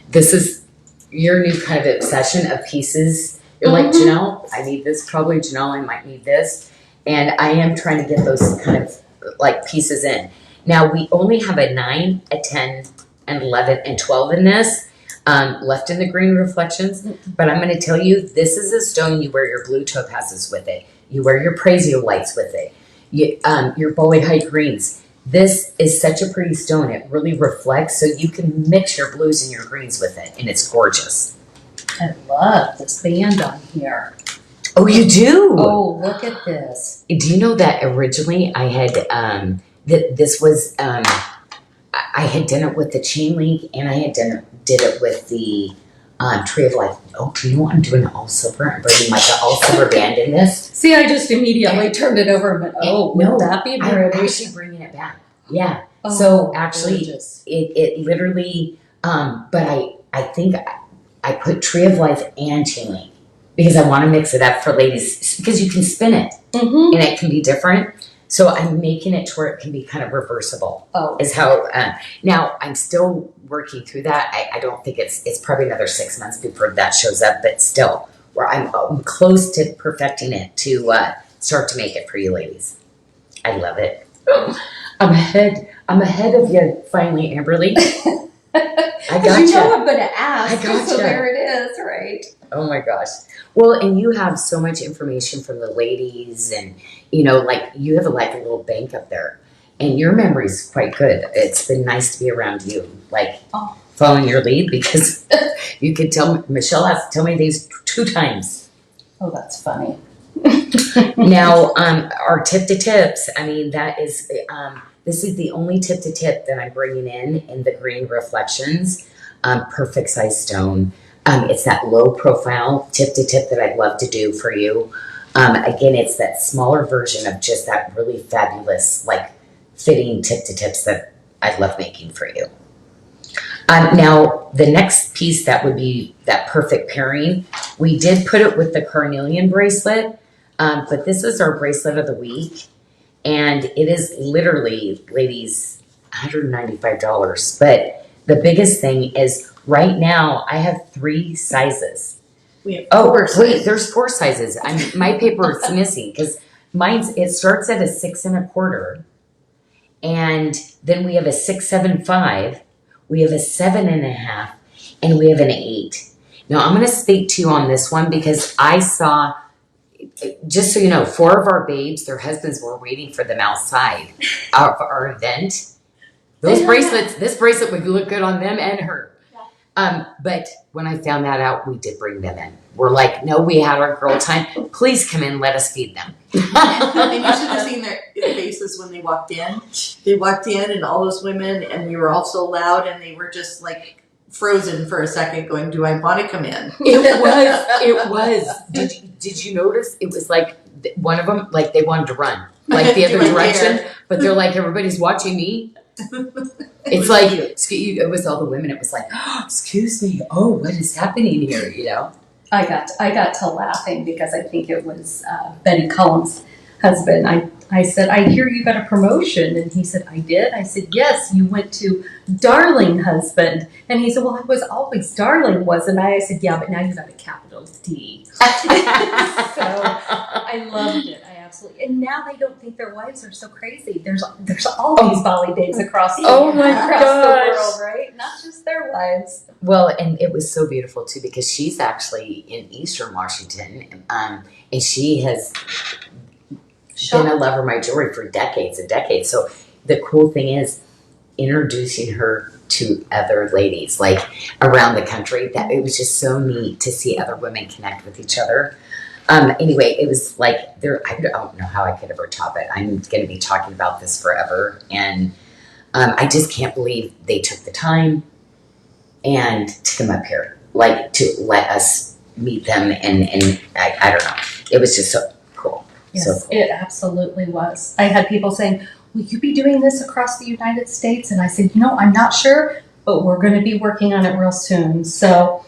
This is your new kind of obsession of pieces. You're like, Janyl, I need this. Probably, Janyl, I might need this. And I am trying to get those kind of pieces in. Now, we only have a 9, a 10, and 11, and 12 in this left in the Green Reflections. But I'm going to tell you, this is a stone you wear your blue topazes with it. You wear your Prasiolites with it. Your Bolyhite greens. This is such a pretty stone. It really reflects, so you can mix your blues and your greens with it, and it's gorgeous. I love this band on here. Oh, you do? Oh, look at this. Do you know that originally I had, this was, I had done it with the chain link, and I had did it with the Tree of Life. Oh, do you know what? I'm doing all silver. I'm bringing an all silver band in this. See, I just immediately turned it over and went, wouldn't that be I'm pretty? actually bringing it back. Yeah. So Oh, actually, gorgeous. it literally, but I think I put Tree of Life and chain link because I want to mix it up for ladies because you can spin it Mm-hmm. and it can be different. So I'm making it to where it can be kind of reversible. Oh. Is how now I'm still working through that. I don't think it's probably another 6 months before that shows up, but still, where I'm close to perfecting it to start to make it for you ladies. I love it. I'm ahead of you finally, Amberly. I got You know I'm going to ask. I gotcha. So there it is, right? Oh my gosh. Well, and you have so much information from the ladies and, you know, like you have like a little bank up there and your memory's quite good. It's been nice to be around you, like following your lead because you could tell, Michelle has to tell me these 2 times. Oh, that's funny. Now, our tip to tips, I mean, that is, this is the only tip to tip that I'm bringing in the green reflections, perfect size stone. It's that low profile tip to tip that I'd love to do for you. Again, it's that smaller version of just that really fabulous, like fitting tip to tips that I love making for you. Now, the next piece that would be that perfect pairing, we did put it with the carnelian bracelet, but this is our bracelet of the week. And it is literally, ladies, $195. But the biggest thing is right now I have 3 sizes. We have Oh, 4 wait, there's 4 sizes. My paper is missing because it starts at a 6 1/4. And then we have a 675, we have a 7 1/2, and we have an 8. Now I'm going to speak to you on this one because I saw, just so you know, 4 of our babes, their husbands were waiting for them outside of our event. Those bracelets, this bracelet would look good on them and her. But when I found that out, we did bring them in. We're like, no, we had our girl time. Please come in, let us feed them. And you should have seen their faces when they walked in. They walked in and all those women, and we were all so loud, and they were just like frozen for a second going, do I want to come in? It was. Did you notice? It was like one of them, like they wanted to run, like the other direction, but they're like, everybody's watching me. It's like, it was all the women. It was like, oh, excuse me. Oh, what is happening here? You know? I got to laughing because I think it was Betty Cullum's husband. I said, I hear you got a promotion. And he said, I did? I said, yes, you went to Darling Husband. And he said, well, I was always Darling, wasn't I? I said, yeah, but now you got a capital D. So I loved it. I absolutely. And now they don't think their wives are so crazy. There's all these Bali babes across the Oh my across gosh. the world, right? Not just their wives. Well, and it was so beautiful too because she's actually in Eastern Washington, and she has been a lover of my jewelry for decades and decades. So the cool thing is introducing her to other ladies like around the country. That it was just so neat to see other women connect with each other. Anyway, it was like I don't know how I could ever top it. I'm going to be talking about this forever, and I just can't believe they took the time and to come up here, like to let us meet them, and I don't know. It was just so cool. Yes, so cool. It absolutely was. I had people saying, will you be doing this across the United States? And I said, I'm not sure, but we're going to be working on it real soon. So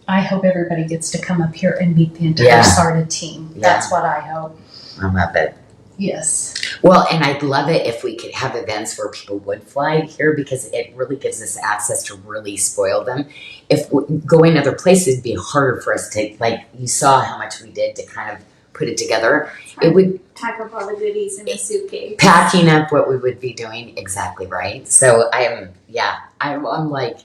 I hope everybody gets to come up here and meet the entire Sarda team. Yeah. That's what I hope. I love it. Yes. Well, and I'd love it if we could have events where people would fly here because it really gives us access to really spoil them. If going other places, it'd be harder for us to, like you saw how much we did to kind of put it together. It would pack up all the goodies in a suitcase. Packing up what we would be doing, exactly right. So I'm like,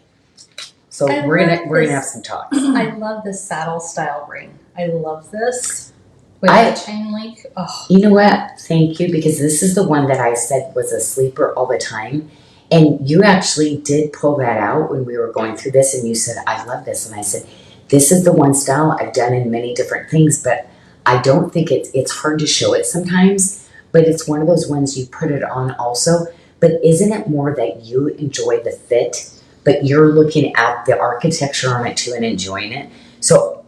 so we're gonna have some talks. I love this saddle style ring. I love this with the chain link. Oh. You know what? Thank you, because this is the one that I said was a sleeper all the time. And you actually did pull that out when we were going through this, and you said, I love this. And I said, this is the one style I've done in many different things, but I don't think it's hard to show it sometimes, but it's one of those ones you put it on also. But isn't it more that you enjoy the fit, but you're looking at the architecture on it too and enjoying it? So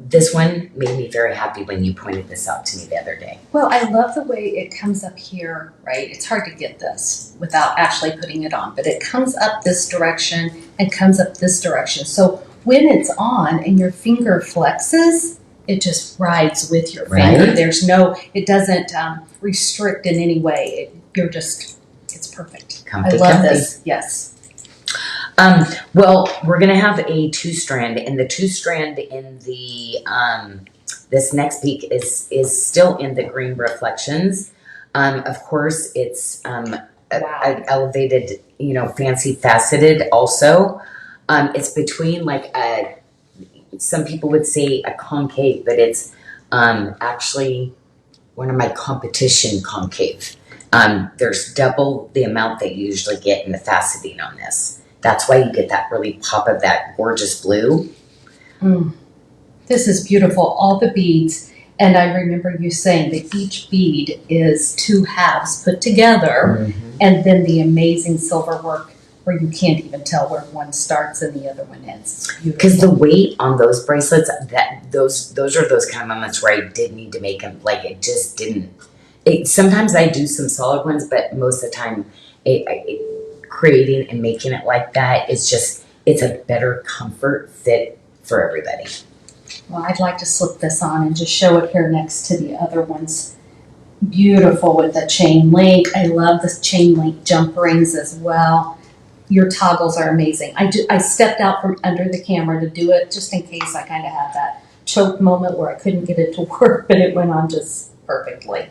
this one made me very happy when you pointed this out to me the other day. Well, I love the way it comes up here, right? It's hard to get this without actually putting it on, but it comes up this direction and comes up this direction. So when it's on and your finger flexes, it just rides with your finger. Right. There's no, it doesn't restrict in any way. It's perfect. Comfy, I love comfy. this. Yes. Well, we're gonna have a 2-strand, and the 2-strand in the this next peak is still in the green reflections. Of course, it's Wow. elevated, fancy faceted. Also, it's between like some people would say a concave, but it's actually one of my competition concave. There's double the amount that you usually get in the faceting on this. That's why you get that really pop of that gorgeous blue. This is beautiful. All the beads. And I remember you saying that each bead is 2 halves put together, and then the amazing silver work where you can't even tell where one starts and the other one ends. It's beautiful. Because the weight on those bracelets, those are those kind of moments where I did need to make them. Like it just didn't. Sometimes I do some solid ones, but most of the time, creating and making it like that is just, it's a better comfort fit for everybody. Well, I'd like to slip this on and just show it here next to the other ones. Beautiful with the chain link. I love the chain link jump rings as well. Your toggles are amazing. I stepped out from under the camera to do it just in case I kind of had that choke moment where I couldn't get it to work, but it went on just perfectly.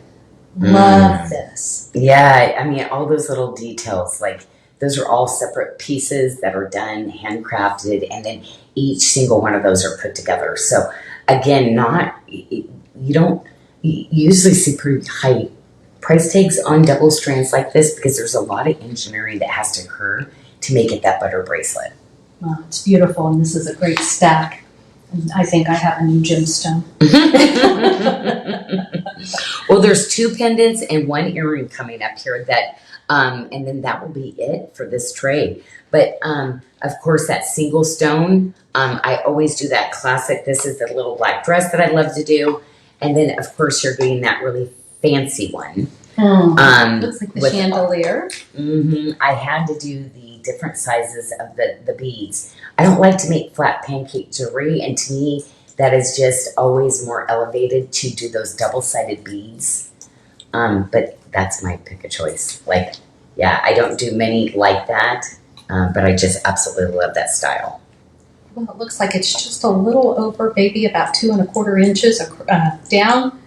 Love this. Yeah, I mean, all those little details, like those are all separate pieces that are done, handcrafted, and then each single one of those are put together. So again, you usually see pretty high price tags on double strands like this because there's a lot of engineering that has to occur to make it that butter bracelet. Well, it's beautiful, and this is a great stack. And I think I have a new gemstone. Well, there's 2 pendants and 1 earring coming up here that, and then that will be it for this tray. But of course, that single stone, I always do that classic. This is the little black dress that I love to do. And then, of course, you're getting that really fancy one. Looks like the with- chandelier. I had to do the different sizes of the beads. I don't like to make flat pancake jewelry, and to me, that is just always more elevated to do those double-sided beads. But that's my pick of choice. Like, yeah, I don't do many like that, but I just absolutely love that style. Well, it looks like it's just a little over, maybe about 2 1/4 inches down.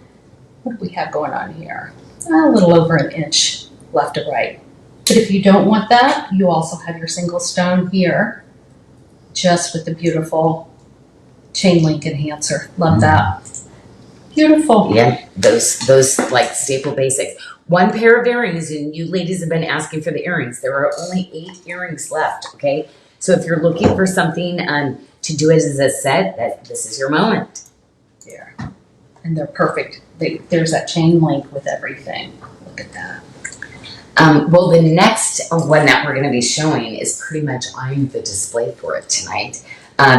What do we have going on here? A little over an inch left to right. But if you don't want that, you also have your single stone here, just with the beautiful chain link enhancer. Love that. Beautiful. Yeah, those like staple basics. 1 pair of earrings, and you ladies have been asking for the earrings. There are only 8 earrings left, okay? So if you're looking for something to do it as a set, this is your moment. There. And they're perfect. There's that chain link with everything. Look at that. Well, the next one that we're going to be showing is pretty much I'm the display for it tonight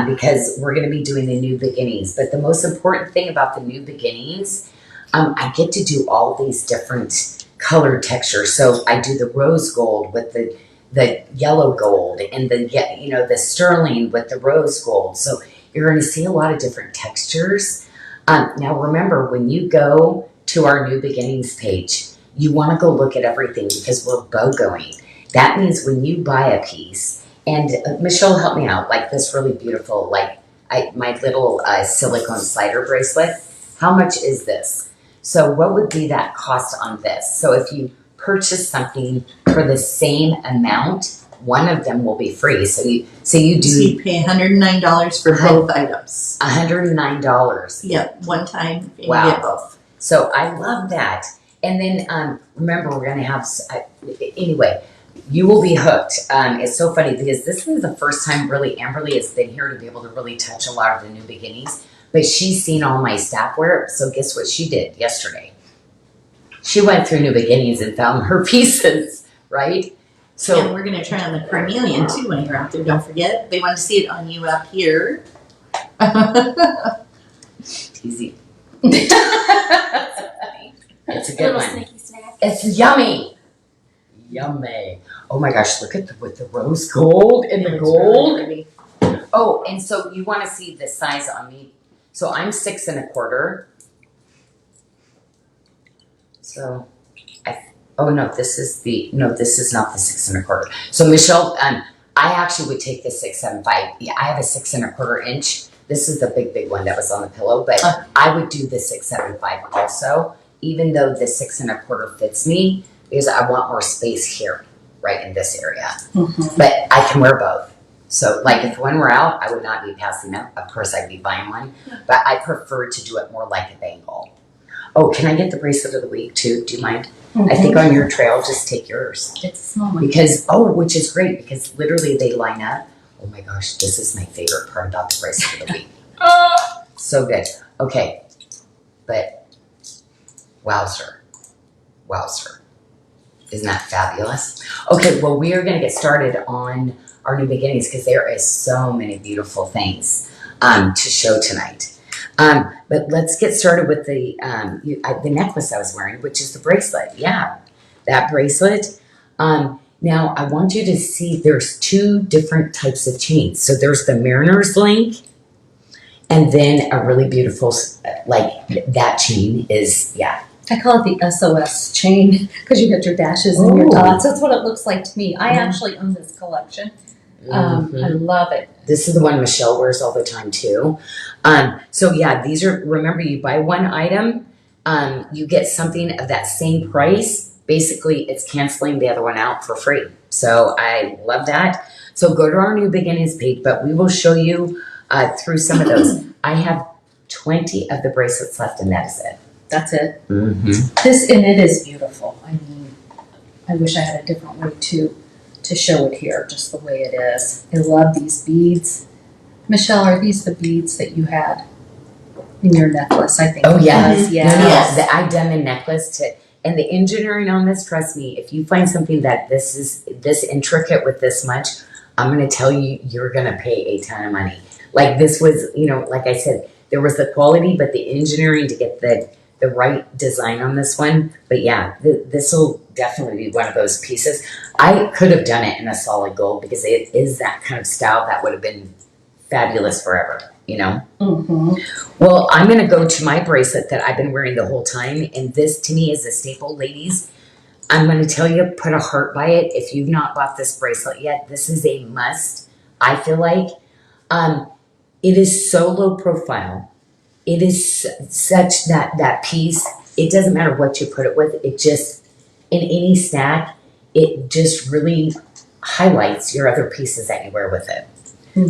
because we're going to be doing the new beginnings. But the most important thing about the new beginnings, I get to do all these different color textures. So I do the rose gold with the yellow gold and the sterling with the rose gold. So you're going to see a lot of different textures. Now remember, when you go to our new beginnings page, you want to go look at everything because we're BOGOing. That means when you buy a piece, and Michelle, help me out, like this really beautiful, my little silicone slider bracelet. How much is this? So what would be that cost on this? So if you purchase something for the same amount, one of them will be free. So you You pay $109 for both items. $109. Yep, one time and Wow. you get both. So I love that. And then remember, we're going to have, anyway, you will be hooked. It's so funny because this is the first time really Amberly has been here to be able to really touch a lot of the new beginnings. But she's seen all my staff wear it. So guess what she did yesterday? She went through New Beginnings and found her pieces, right? So And we're going to try on the carnelian too when you're out there. Don't forget. They want to see it on you out here. easy. It's a good Little one. sneaky snack. It's yummy. Yummy. Oh my gosh, look at with the rose gold and the It's gold. really pretty. Oh, and so you want to see the size on me. So I'm 6 1/4. So oh no, this is not the 6 1/4. So Michelle, I actually would take the 6'7" 5". Yeah, I have a 6 1/4 inch. This is the big one that was on the pillow, but I would do the 6'7" 5" also, even though the 6 1/4 fits me, because I want more space here, right in this area. But I can wear both. So like if one were out, I would not be passing up. Of course I'd be buying one, but I prefer to do it more like a bangle. Oh, can I get the bracelet of the week too? Do you mind? I think on your tray, I'll just take yours. It's a small one. Because, which is great because literally they line up. Oh my gosh, this is my favorite part about the bracelet of the week. So good. Okay. But, wowzer. Isn't that fabulous? Okay, well, we are going to get started on our new beginnings because there is so many beautiful things to show tonight. But let's get started with the necklace I was wearing, which is the bracelet. Yeah, that bracelet. Now, I want you to see there's 2 different types of chains. So there's the Mariner's Link, and then a really beautiful, that chain is, yeah. I call it the SOS chain because you got your dashes and your dots. That's what it looks like to me. I actually own this collection. I love it. This is the one Michelle wears all the time too. So yeah, these are, remember you buy one item, you get something of that same price. Basically it's canceling the other one out for free. So I love that. So go to our new beginnings page, but we will show you through some of those. I have 20 of the bracelets left and that is it. That's it. It is beautiful. I mean, I wish I had a different way to show it here, just the way it is. I love these beads. Michelle, are these the beads that you had in your necklace? I think. Oh yeah, Yes. I've done the necklace and the engineering on this. Trust me, if you find something that this is this intricate with this much, I'm going to tell you, you're going to pay a ton of money. Like this was, like I said, there was the quality, but the engineering to get the right design on this one. But yeah, this will definitely be one of those pieces. I could have done it in a solid gold because it is that kind of style that would have been fabulous forever, Well, I'm going to go to my bracelet that I've been wearing the whole time. And this to me is a staple, ladies. I'm going to tell you, put a heart by it. If you've not bought this bracelet yet, this is a must, I feel like. It is so low profile. It is such that piece, it doesn't matter what you put it with, it just, in any stack, it just really highlights your other pieces that you wear with it.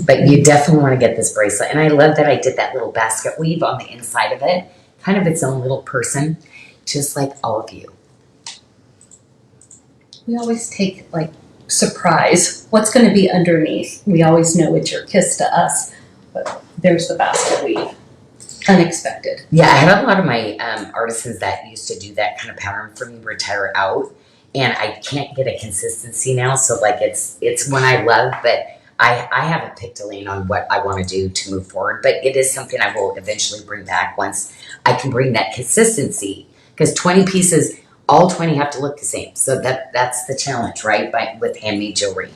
But you definitely want to get this bracelet. And I love that I did that little basket weave on the inside of it, kind of its own little person, just like all of you. We always take surprise. What's going to be underneath? We always know it's your kiss to us, but there's the basket weave. Unexpected. Yeah, I had a lot of my artisans that used to do that kind of pattern for me retire out, and I can't get a consistency now. So it's one I love, but I haven't picked a lane on what I want to do to move forward. But it is something I will eventually bring back once I can bring that consistency. Because 20 pieces, all 20 have to look the same. So that's the challenge, right? With handmade jewelry.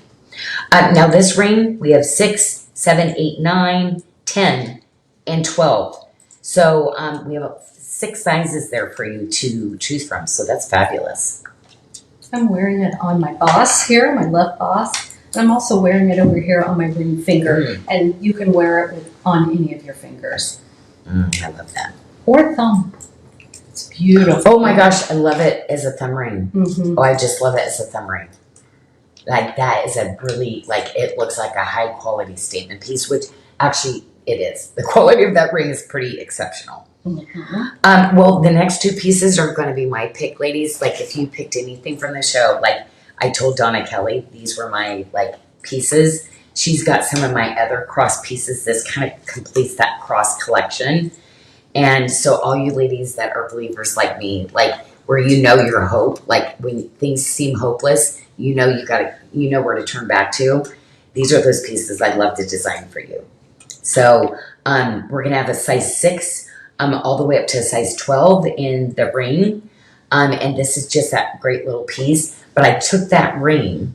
Now this ring, we have 6, 7, 8, 9, 10, and 12. So we have 6 sizes there for you to choose from. So that's fabulous. I'm wearing it on my boss here, my left boss. And I'm also wearing it over here on my ring finger. And you can wear it on any of your fingers. I love that. Or thumb. It's beautiful. Oh my gosh, I love it as a thumb ring. Oh, I just love it as a thumb ring. Like that is a really, it looks like a high quality statement piece, which actually it is. The quality of that ring is pretty exceptional. Well, the next 2 pieces are going to be my pick, ladies. If you picked anything from the show, I told Donna Kelly, these were my pieces. She's got some of my other cross pieces. This kind of completes that cross collection. And so all you ladies that are believers like me, where your hope, when things seem hopeless, you know where to turn back to. These are those pieces I'd love to design for you. So we're going to have a size 6 all the way up to a size 12 in the ring. And this is just that great little piece. But I took that ring,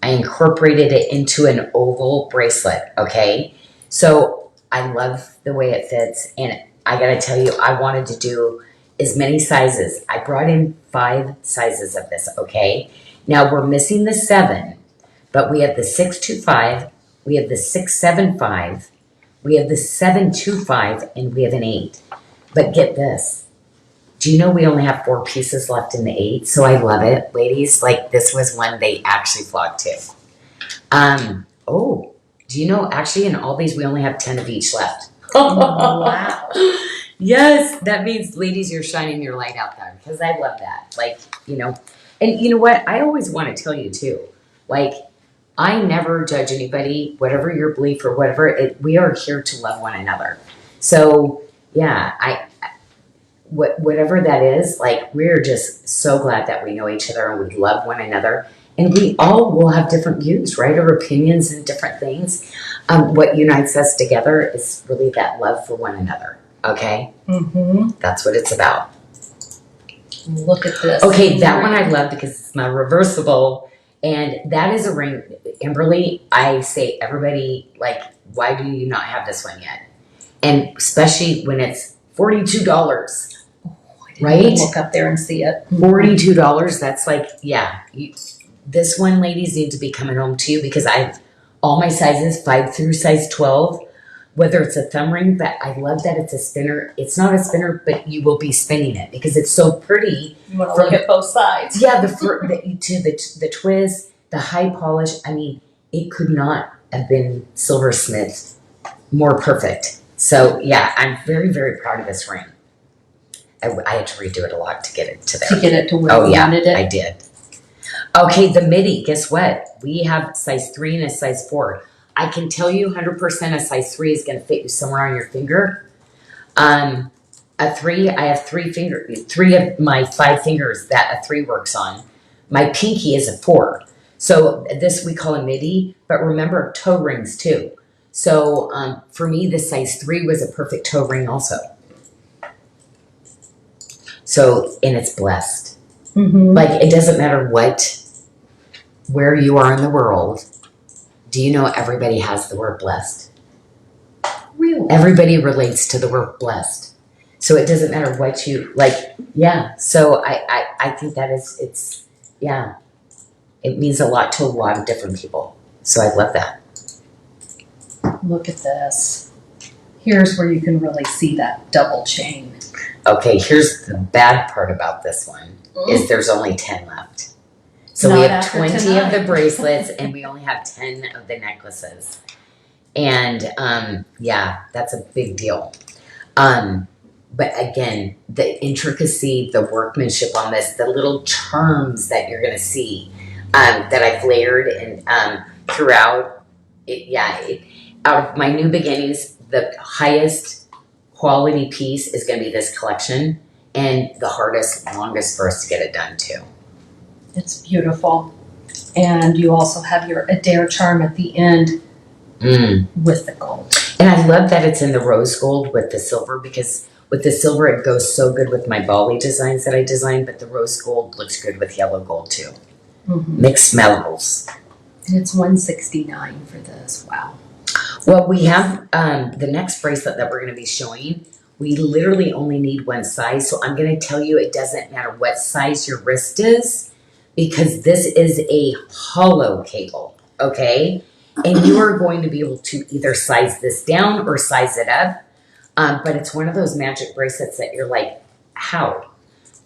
I incorporated it into an oval bracelet, okay? So I love the way it fits. And I got to tell you, I wanted to do as many sizes. I brought in 5 sizes of this, okay? Now we're missing the 7, but we have the 625, we have the 675, we have the 725, and we have an 8. But get this. Do you know we only have 4 pieces left in the 8? So I love it. Ladies, like this was one they actually flocked to. Oh, do you know actually in all these we only have 10 of each left? Wow. Yes, that means ladies, you're shining your light out there because I love that. Like, you know, and you know what? I always want to tell you too, like, I never judge anybody, whatever your belief or whatever, we are here to love one another. So yeah, whatever that is, like, we're just so glad that we know each other and we love one another. And we all will have different views, right? Or opinions and different things. What unites us together is really that love for one another. Okay? Mm-hmm. That's what it's about. Look at this. Okay, that one I love because it's my reversible. And that is a ring. Amberly, I say everybody, like, why do you not have this one yet? And especially when it's $42. Right? Look up there and see it. $42, that's like, yeah. This one, ladies, needs to be coming home too because I have all my sizes, 5 through size 12. Whether it's a thumb ring, but I love that it's a spinner. It's not a spinner, but you will be spinning it because it's so pretty. You want to look at both sides. Yeah, the twist, the high polish. I mean, it could not have been silversmith more perfect. So yeah, I'm very, very proud of this ring. I had to redo it a lot to get it to there. To get it to where you wanted it. I did. Okay, the midi, guess what? We have size 3 and a size 4. I can tell you 100% a size 3 is going to fit you somewhere on your finger. A 3, I have 3 of my 5 fingers that a 3 works on. My pinky is a 4. So this we call a midi, but remember toe rings too. So for me, the size 3 was a perfect toe ring also. So, and it's blessed. Mm-hmm. Like, it doesn't matter where you are in the world. Do you know everybody has the word blessed? Really? Everybody relates to the word blessed. So it doesn't matter what you, like, yeah. So I think that it means a lot to a lot of different people. So I love that. Look at this. Here's where you can really see that double chain. Okay, here's the bad part about this one is there's only 10 left. So Not we have after 20 tonight. of the bracelets and we only have 10 of the necklaces. And yeah, that's a big deal. But again, the intricacy, the workmanship on this, the little charms that you're gonna see that I've layered and throughout, out of my new beginnings, the highest quality piece is going to be this collection and the hardest, longest for us to get it done too. It's beautiful. And you also have your Adair charm at the end with the gold. And I love that it's in the rose gold with the silver because with the silver it goes so good with my Bali designs that I designed, but the rose gold looks good with yellow gold too. Mm-hmm. Mixed metals. And it's $169 for this. Wow. Well, we have the next bracelet that we're going to be showing. We literally only need one size. So I'm going to tell you it doesn't matter what size your wrist is because this is a hollow cable, okay? And you are going to be able to either size this down or size it up. But it's one of those magic bracelets that you're like, how?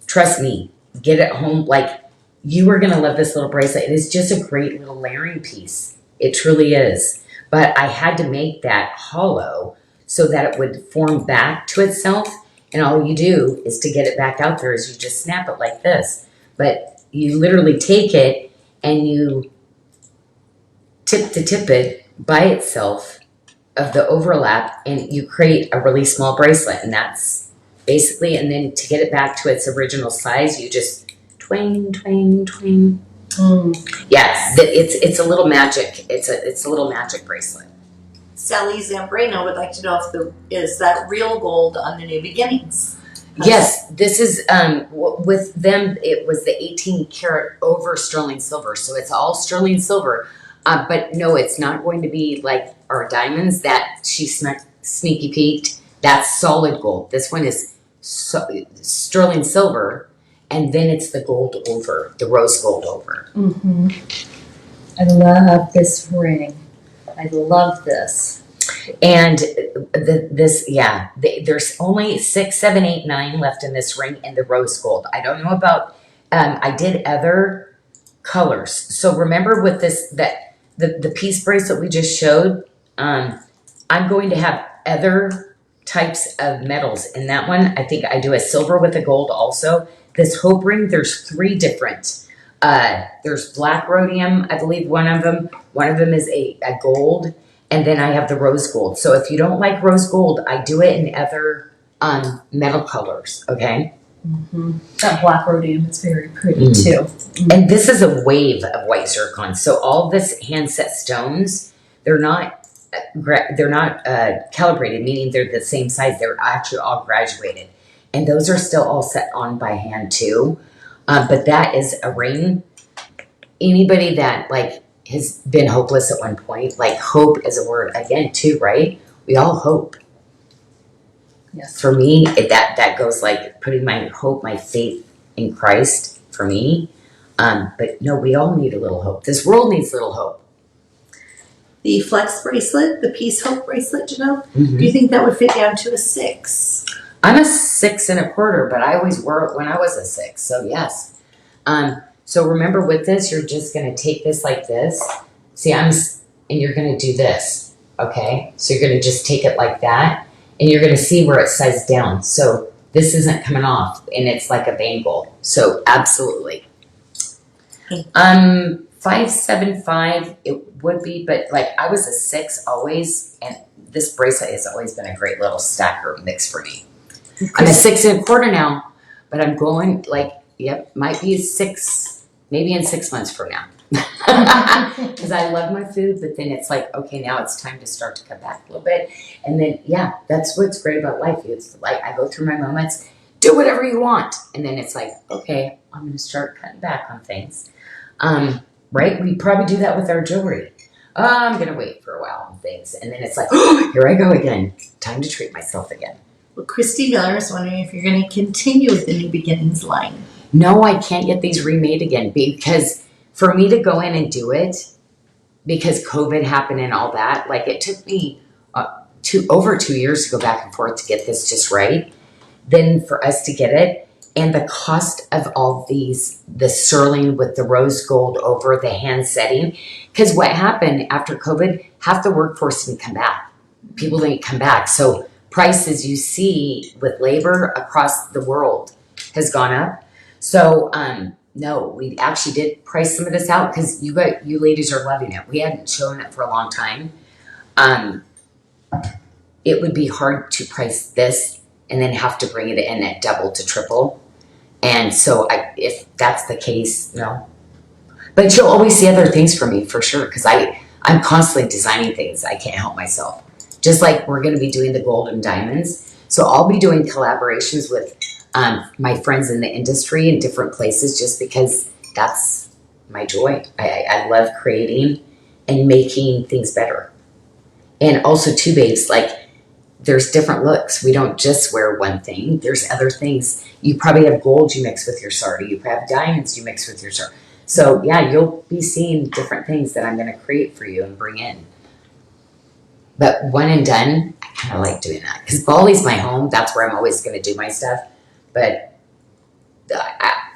Trust me, get it home. Like, you are going to love this little bracelet. It is just a great little layering piece. It truly is. But I had to make that hollow so that it would form back to itself. And all you do is to get it back out there is you just snap it like this. But you literally take it and you tip it by itself of the overlap and you create a really small bracelet. And that's basically, and then to get it back to its original size, you just twang, twang, twang. Yes, it's a little magic. It's a little magic bracelet. Sally Zambrano would like to know if is that real gold on the New Beginnings? Yes, this is with them. It was the 18 karat over sterling silver, so it's all sterling silver. But no, it's not going to be like our diamonds that she sneaky peeked. That's solid gold. This one is sterling silver, and then it's the gold over, the rose gold over. Mm-hmm. I love this ring. I love this. And there's only 6, 7, 8, 9 left in this ring in the rose gold. I don't know about, I did other colors. So remember with this, that the piece bracelet we just showed, I'm going to have other types of metals in that one. I think I do a silver with a gold also. This hope ring, there's 3 different. There's black rhodium, I believe one of them. One of them is a gold. And then I have the rose gold. So if you don't like rose gold, I do it in other metal colors, okay? Mm-hmm. That black rhodium is very pretty too. Mm-hmm. And this is a wave of white zircon. So all this hand set stones, they're not calibrated, meaning they're the same size. They're actually all graduated. And those are still all set on by hand too. But that is a ring. Anybody that like has been hopeless at one point, like hope is a word again too, right? We all hope. Yes. For me, that goes like putting my hope, my faith in Christ for me. But no, we all need a little hope. This world needs little hope. The flex bracelet, the peace hope bracelet, Janyl, Mm-hmm. do you think that would fit down to a 6? I'm a 6 1/4, but I always wore it when I was a 6. So yes. So remember with this, you're just going to take this like this. See, and you're going to do this. Okay. So you're going to just take it like that, and you're going to see where it sized down. So this isn't coming off, and it's like a bangle. So absolutely. 575, it would be, but like I was a 6 always, and this bracelet has always been a great little stacker mix for me. I'm a 6 1/4 now, but I'm going like, yep, might be a 6, maybe in 6 months from now. Because I love my food, but then it's like, okay, now it's time to start to cut back a little bit. And then, yeah, that's what's great about life. It's like I go through my moments, do whatever you want. And then it's like, okay, I'm going to start cutting back on things. Right? We probably do that with our jewelry. I'm going to wait for a while on things. And then it's like, oh, here I go again. Time to treat myself again. Well, Christy Miller is wondering if you're going to continue with the New Beginnings line. No, I can't get these remade again because for me to go in and do it, because COVID happened and all that, like it took me over 2 years to go back and forth to get this just right. Then for us to get it, and the cost of all these, the sterling with the rose gold over the hand setting, because what happened after COVID, half the workforce didn't come back. People didn't come back. So prices you see with labor across the world has gone up. So no, we actually did price some of this out because you ladies are loving it. We hadn't shown it for a long time. It would be hard to price this and then have to bring it in at double to triple. And so if that's the case, no. But you'll always see other things from me for sure because I'm constantly designing things. I can't help myself. Just like we're going to be doing the gold and diamonds. So I'll be doing collaborations with my friends in the industry in different places just because that's my joy. I love creating and making things better. And also too, babes, like there's different looks. We don't just wear one thing. There's other things. You probably have gold you mix with your Sarda. You have diamonds you mix with your Sarda. So yeah, you'll be seeing different things that I'm going to create for you and bring in. But one and done, I kind of like doing that. Because Bali's my home. That's where I'm always going to do my stuff. But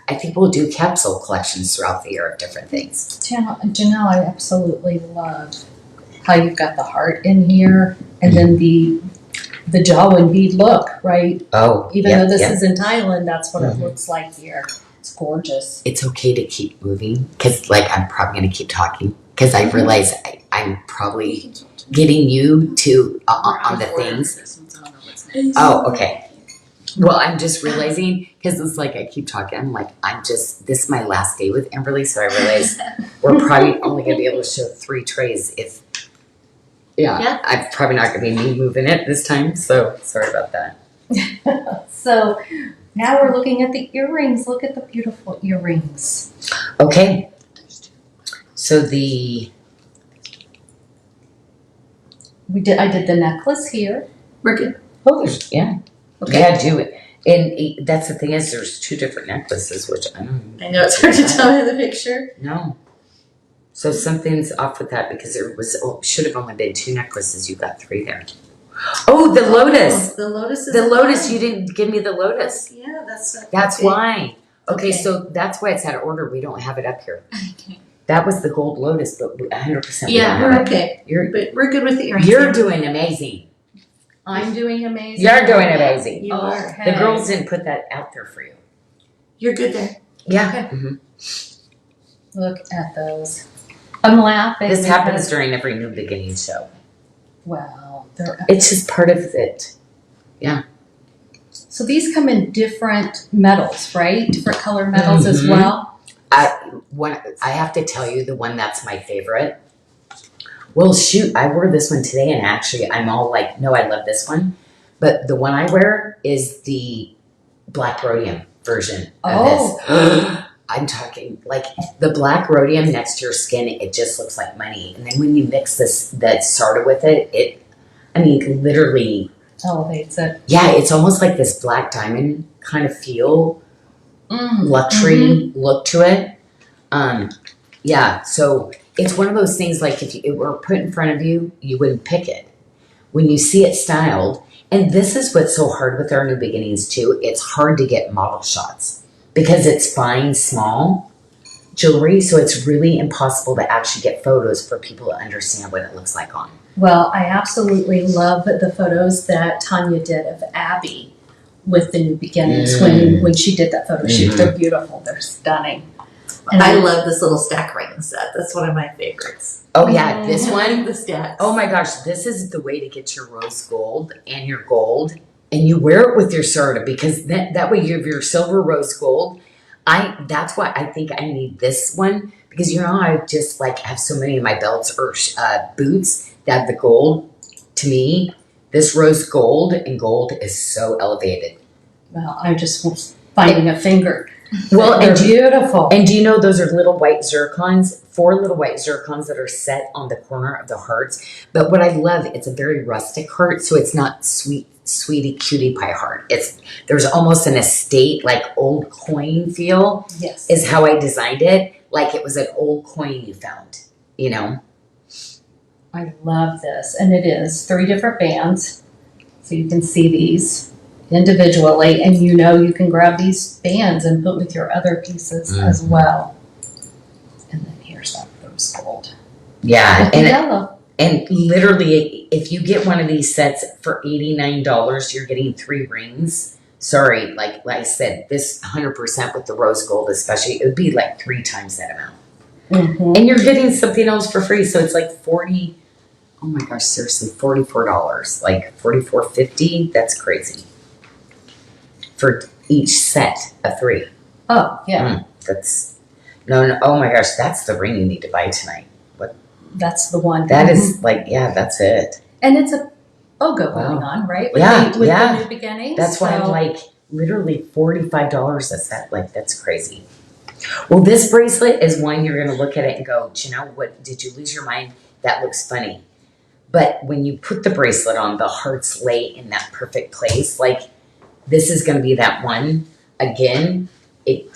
I think we'll do capsule collections throughout the year of different things. Janyl, I absolutely love how you've got the heart in here and then the jaw and bead look, right? Oh, Even though this is in Thailand, that's what it looks like here. It's gorgeous. It's okay to keep moving because, like, I'm probably going to keep talking because I realize I'm probably getting you to on the things. Oh, okay. Well, I'm just realizing because it's like I keep talking. I'm like, this is my last day with Amberly, so I realize we're probably only going to be able to show 3 trays if. Yeah, I'm probably not going to be me moving it this time, so sorry about that. So now we're looking at the earrings. Look at the beautiful earrings. Okay. So the I did the necklace here. We're good. Oh, yeah. Okay. Yeah, do it. And that's the thing is, there's two different necklaces, which I don't I know it's hard to tell in the picture. know. So something's off with that because there should have only been two necklaces. You got three there. Oh, the lotus. Oh, the lotus is The a lotus. fun. You didn't give me the lotus. Yeah, that's That's okay. why. Okay, Okay. so that's why it's out of order. We don't have it up here. Okay. That was the gold lotus, but 100% we Yeah, don't We're have it. okay, You're but we're good with the earrings. you're doing amazing. I'm doing amazing. You're doing amazing. You are. Okay. The girls didn't put that out there for you. You're good there. Yeah. Okay. Mhm. Look at those. I'm laughing. This happens because- during every new beginning show. Wow. They're It's just part of it. So these come in different metals, right? Different color metals as Mhm. well. I have to tell you the one that's my favorite. Well, shoot, I wore this one today, and actually, I'm all like, no, I love this one. But the one I wear is the black rhodium version of this. I'm talking like the black rhodium next to your skin. It just looks like money. And then when you mix that Sarda with it, literally, Elevates it. yeah, it's almost like this black diamond kind of feel, luxury look to it. Yeah, so it's one of those things like if it were put in front of you, you wouldn't pick it. When you see it styled, and this is what's so hard with our new beginnings too, it's hard to get model shots because it's fine, small jewelry, so it's really impossible to actually get photos for people to understand what it looks like on. Well, I absolutely love the photos that Tanya did of Abby with the new beginnings when she did that photo shoot. They're beautiful. They're stunning. And I love this little stack ring set. That's one of my favorites. Oh yeah, this one. The stacks. Oh my gosh, this is the way to get your rose gold and your gold, and you wear it with your Sarda because that way you have your silver rose gold. That's why I think I need this one because I just like have so many of my belts or boots that have the gold. To me, this rose gold and gold is so elevated. well, I just was finding a finger. Well, They're and beautiful. And do you know those are little white zircons? 4 little white zircons that are set on the corner of the hearts. But what I love, it's a very rustic heart, so it's not sweetie cutie pie heart. There's almost an estate, like old coin feel, Yes. is how I designed it. Like it was an old coin you found, I love this. And it is 3 different bands. So you can see these individually, and you can grab these bands and put with your other pieces as well. And then here's that rose gold. Yeah, With the yellow. and literally, if you get one of these sets for $89, you're getting 3 rings. Sorry, like I said, this 100% with the rose gold, especially, it would be like 3 times that amount. Mm-hmm. And you're getting something else for free, so it's like $40. Oh my gosh, seriously, $44, like $44.50. That's crazy for each set of 3. Oh, yeah. That's no. Oh my gosh, that's the ring you need to buy tonight. That's the one. That is like, yeah, that's it. And it's a BOGO Wow. going on, right? With Yeah, the yeah. new beginnings. That's why I'm So- like literally $45 a set. Like that's crazy. Well, this bracelet is one you're gonna look at it and go, what? Did you lose your mind? That looks funny. But when you put the bracelet on, the hearts lay in that perfect place. Like this is gonna be that one again.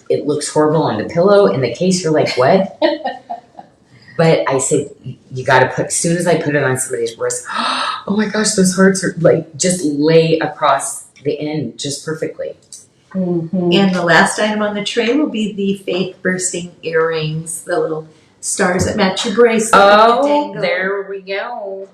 It looks horrible on the pillow. In the case, you're like, what? But I said, you got to as soon as I put it on somebody's wrist, oh my gosh, those hearts are like just lay across the end just perfectly. Mhm. And the last item on the tray will be the faith bursting earrings, the little stars that match your bracelet. with the Oh, dangle. there we go.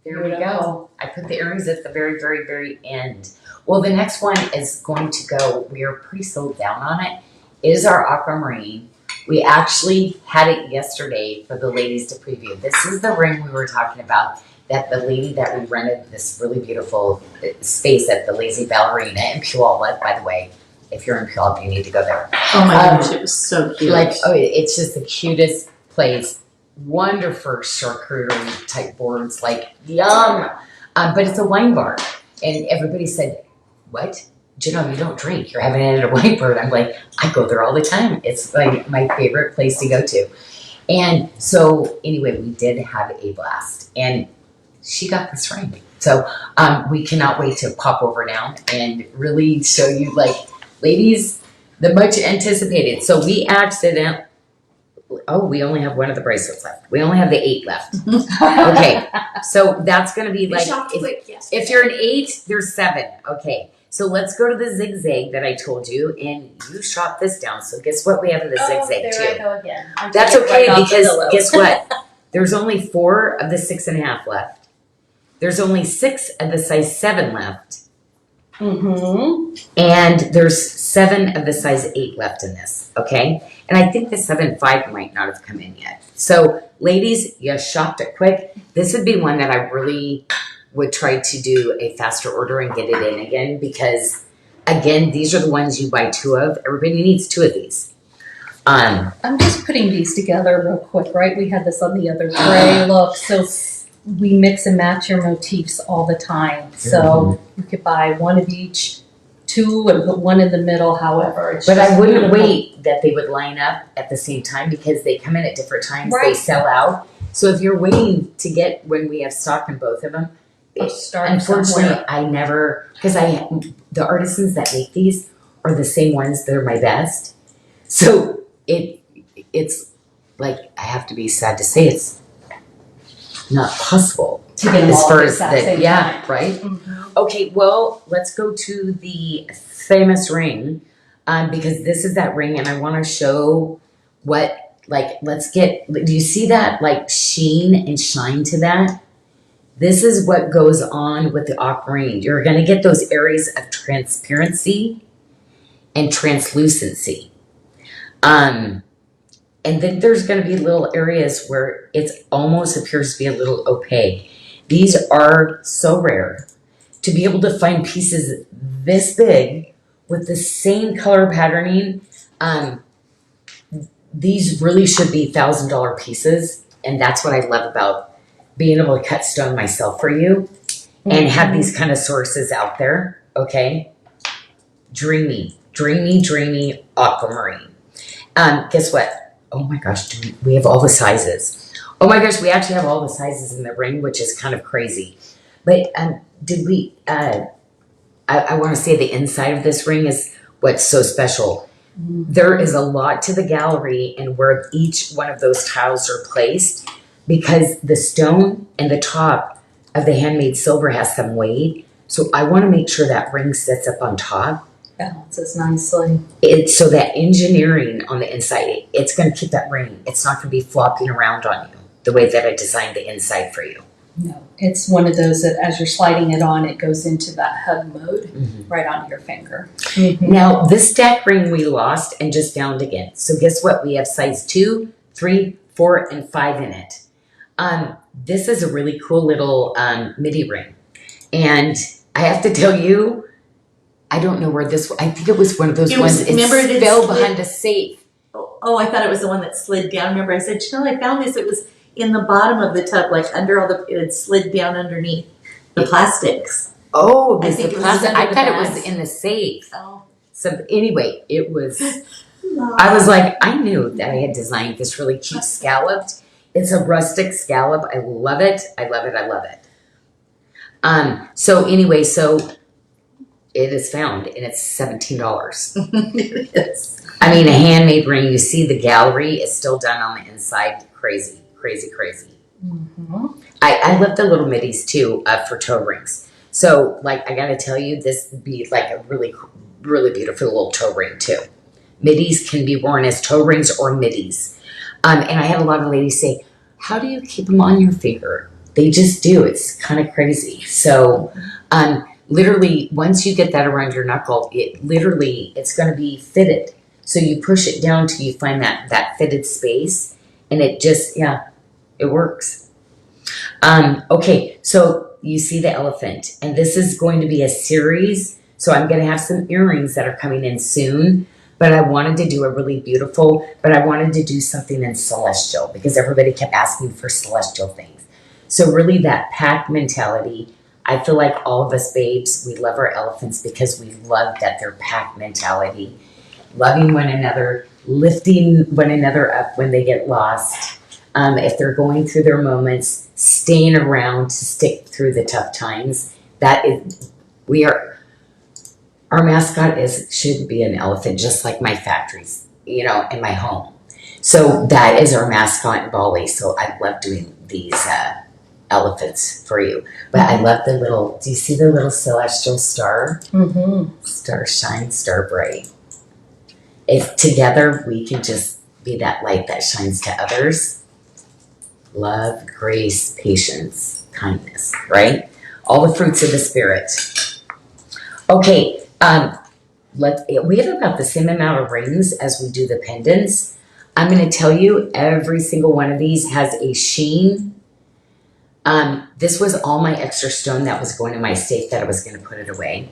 There we go. Beautiful. I put the earrings at the very, very, very end. Well, the next one is going to go, we are pretty sold down on it. It is our aquamarine. We actually had it yesterday for the ladies to preview. This is the ring we were talking about that the lady that we rented this really beautiful space at the Lazy Ballerina in Puyallup, by the way. If you're in Puyallup, you need to go there. Oh my gosh, it was so cute. It's just the cutest place. Wonderful charcuterie type boards, like yum. But it's a wine bar. And everybody said, what? Janyl, you don't drink. You're having it at a wine bar. I'm like, I go there all the time. It's like my favorite place to go to. And so anyway, we did have a blast. And she got this ring. So we cannot wait to pop over now and really show you, like, ladies, the much anticipated. So we we only have one of the bracelets left. We only have the 8 left. Okay, so that's going to be We like, shopped quick yesterday. if you're an 8, there's 7. Okay, so let's go to the zigzag that I told you, and you shot this down. So guess what we have in the zigzag there I too? go again. I That's took it okay right off the because pillow. guess what? There's only 4 of the 6.5 left. There's only 6 of the size 7 left. Mm-hmm. And there's 7 of the size 8 left in this, okay? And I think the 7.5 might not have come in yet. So, ladies, you shopped it quick. This would be one that I really would try to do a faster order and get it in again because, again, these are the ones you buy 2 of. Everybody needs 2 of these. I'm just putting these together real quick, right? We had this on the other tray. Look, so we mix and match your motifs all the time. So you could buy 1 of each, 2, and put 1 in the middle, however. It's But just I wouldn't beautiful. wait that they would line up at the same time because they come in at different times. They Right. sell out. So if you're waiting to get when we have stock in both of them, I'll start unfortunately, somewhere. I never, because the artisans that make these are the same ones that are my best. So it's like, I have to be sad to say it's not possible. To get them as all far at the as exact that, same yeah, time. right? Mhm. Okay, well, let's go to the famous ring because this is that ring and I want to show what, like, do you see that, like, sheen and shine to that? This is what goes on with the aquamarine. You're going to get those areas of transparency and translucency. And then there's going to be little areas where it almost appears to be a little opaque. These are so rare. To be able to find pieces this big with the same color patterning, these really should be $1,000 pieces. And that's what I love about being able to cut stone myself for you and have these kind of sources out there, okay? Dreamy, dreamy, dreamy aquamarine. Guess what? Oh my gosh, we have all the sizes. Oh my gosh, we actually have all the sizes in the ring, which is kind of crazy. But did we, I want to say the inside of this ring is what's so special. There is a lot to the gallery and where each one of those tiles are placed because the stone and the top of the handmade silver has some weight. So I want to make sure that ring sits up on top. Balances nicely. So that engineering on the inside, it's going to keep that ring. It's not going to be flopping around on you the way that I designed the inside for you. No, it's one of those that as you're sliding it on, it goes into that hug mode right onto your finger. Now, this stack ring we lost and just found again. So guess what? We have size 2, 3, 4, and 5 in it. This is a really cool little midi ring. And I have to tell you, I don't know where this, I think it was one of those ones, it fell behind a safe. Oh, I thought it was the one that slid down. Remember I said, I found this. It was in the bottom of the tub, like under it had slid down underneath the plastics. Oh, I it was think the it was plastic. under I the thought it bags. was in the safe. Oh. So anyway, it was, I was like, I knew that I had designed this really cute scalloped. It's a rustic scallop. I love it. I love it. I love it. So anyway, so it is found and it's $17. It is. I mean, a handmade ring, you see the gallery is still done on the inside. Crazy, crazy, crazy. I love the little middies too for toe rings. So, like, I gotta tell you, this would be like a really, really beautiful little toe ring too. Middies can be worn as toe rings or middies. And I had a lot of ladies say, how do you keep them on your finger? They just do. It's kind of crazy. So, literally, once you get that around your knuckle, it's going to be fitted. So you push it down till you find that fitted space, and it just, it works. Okay, so you see the elephant, and this is going to be a series. So I'm going to have some earrings that are coming in soon, but I wanted to do a really beautiful, but I wanted to do something in celestial because everybody kept asking for celestial things. So really that pack mentality, I feel like all of us babes, we love our elephants because we love that they're pack mentality, loving one another, lifting one another up when they get lost. if they're going through their moments, staying around to stick through the tough times. That is, our mascot should be an elephant, just like my factories, in my home. So that is our mascot in Bali. So I love doing these elephants for you. But I love do you see the little celestial star? Mm-hmm. Star shine, star bright. If together we can just be that light that shines to others. Love, grace, patience, kindness, right? All the fruits of the spirit. Okay, we have about the same amount of rings as we do the pendants. I'm going to tell you, every single one of these has a sheen. This was all my extra stone that was going in my safe that I was going to put it away,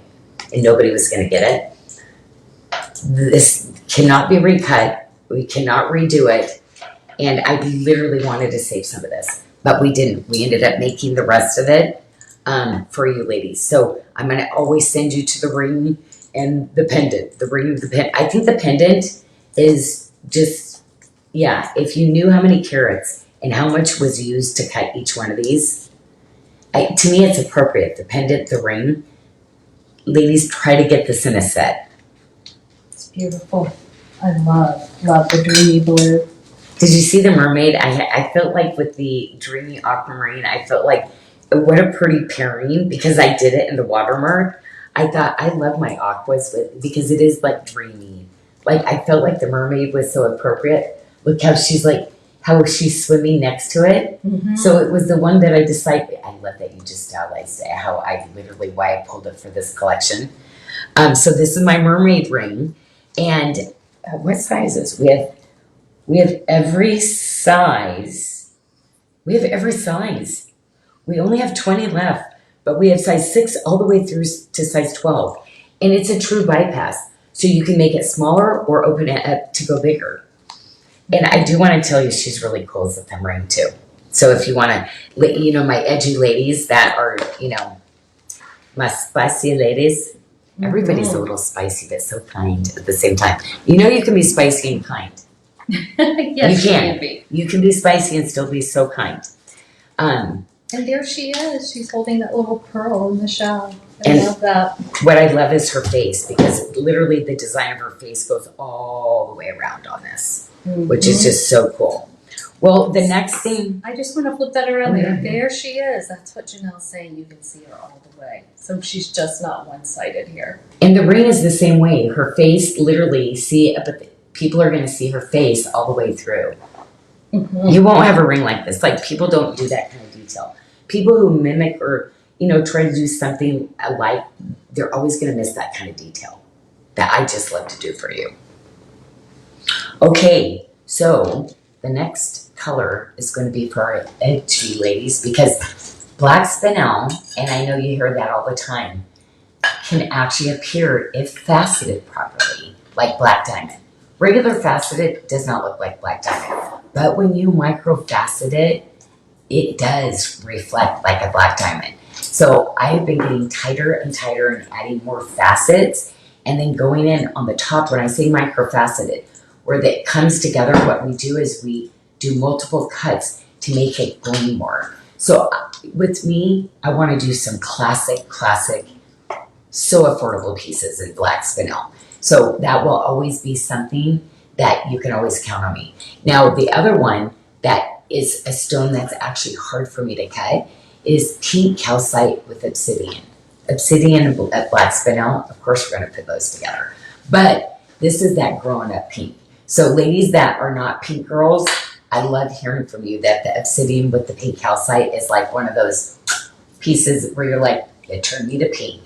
and nobody was going to get it. This cannot be recut. We cannot redo it. And I literally wanted to save some of this, but we didn't. We ended up making the rest of it for you ladies. So I'm going to always send you to the ring and the pendant. The ring of the pendant. I think the pendant is just, if you knew how many carats and how much was used to cut each one of these, to me it's appropriate. The pendant, the ring. Ladies, try to get this in a set. It's beautiful. I love the dreamy blue. Did you see the mermaid? I felt like with the dreamy aquamarine, I felt like what a pretty pairing because I did it in the watermark. I thought I love my aquas because it is like dreamy. Like I felt like the mermaid was so appropriate. Look how she's swimming next to it. Mm-hmm. So it was the one that I decided. I love that you just stylized it. Why I pulled it for this collection. So this is my mermaid ring, and what sizes we have every size. We have every size. We only have 20 left, but we have size 6 all the way through to size 12. And it's a true bypass. So you can make it smaller or open it up to go bigger. And I do want to tell you, she's really cool as a thumb ring too. So if you want to, my edgy ladies that are, my spicy ladies, everybody's a little spicy, but so kind at the same time. You can be spicy and kind. Yes, you can be. You can be spicy and still be so kind. And there she is. She's holding that little pearl in the shell. I love that. What I love is her face because literally the design of her face goes all the way around on this, which is just so cool. Well, the next thing. I just want to flip that around there. There she is. That's what Janyl's saying. You can see her all the way. So she's just not one-sided here. And the ring is the same way. Her face literally, but people are going to see her face all the way through. Mm-hmm. You won't have a ring like this. Like people don't do that kind of detail. People who mimic or, try to do something alike, they're always going to miss that kind of detail that I just love to do for you. Okay, so the next color is going to be for our edgy ladies because black spinel, and I know you hear that all the time, can actually appear if faceted properly, like black diamond. Regular faceted does not look like black diamond, but when you micro facet it, it does reflect like a black diamond. So I have been getting tighter and tighter and adding more facets and then going in on the top when I say micro faceted, where that comes together, what we do is we do multiple cuts to make it gleam more. So with me, I want to do some classic, so affordable pieces in black spinel. So that will always be something that you can always count on me. Now, the other one that is a stone that's actually hard for me to cut is pink calcite with obsidian. Obsidian and black spinel, of course, we're going to put those together. But this is that growing up pink. So ladies that are not pink girls, I love hearing from you that the obsidian with the pink calcite is like one of those pieces where you're like, it turned me to pink.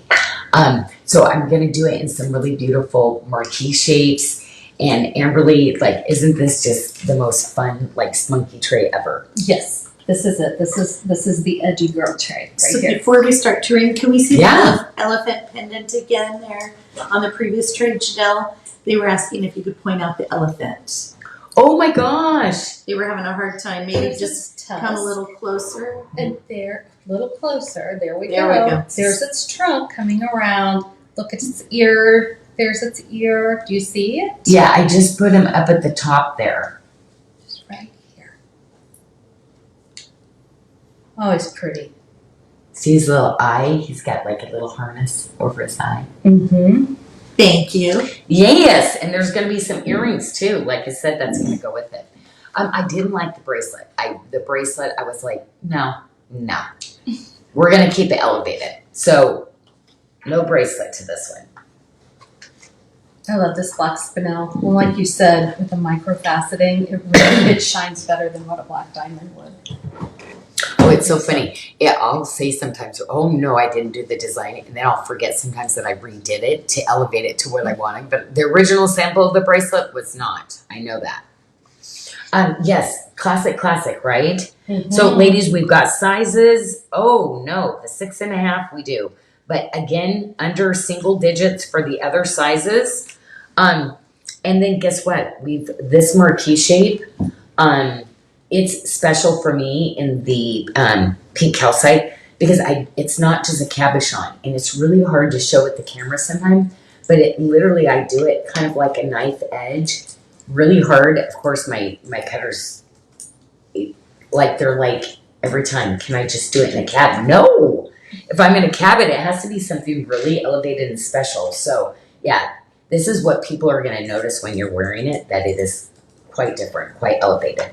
So I'm going to do it in some really beautiful marquee shapes. And Amberly, isn't this just the most fun, spunky tray ever? Yes, this is it. This is the edgy girl tray right here. Before we start touring, can we see Yeah. the elephant pendant again there on the previous tray, Janyl? They were asking if you could point out the elephant. Oh my gosh. They were having a hard time. Maybe just come a little closer. And there, a little closer. There we There go. we go. There's its trunk coming around. Look at its ear. There's its ear. Do you see it? Yeah, I just put him up at the top there. Just right here. Oh, it's pretty. See his little eye? He's got like a little harness over his eye. Mm-hmm. Thank you. Yes, and there's going to be some earrings too. Like I said, that's going to go with it. I didn't like the bracelet. I was like, no. We're going to keep it elevated. So, no bracelet to this one. I love this black spinel. Well, like you said, with the microfaceting, it shines better than what a black diamond would. Oh, it's so funny. Yeah, I'll say sometimes, oh no, I didn't do the design. And then I'll forget sometimes that I redid it to elevate it to what I wanted. But the original sample of the bracelet was not. I know that. Yes, classic, right? Mm-hmm. So ladies, we've got sizes. Oh no, the 6.5 we do. But again, under single digits for the other sizes. And then guess what? We've this marquee shape. It's special for me in the pink calcite because it's not just a cabochon, and it's really hard to show with the camera sometimes. But it literally, I do it kind of like a knife edge, really hard. Of course, my cutters, like they're like every time, can I just do it in a cab? No. If I'm in a cabin, it has to be something really elevated and special. So yeah, this is what people are going to notice when you're wearing it, that it is quite different, quite elevated.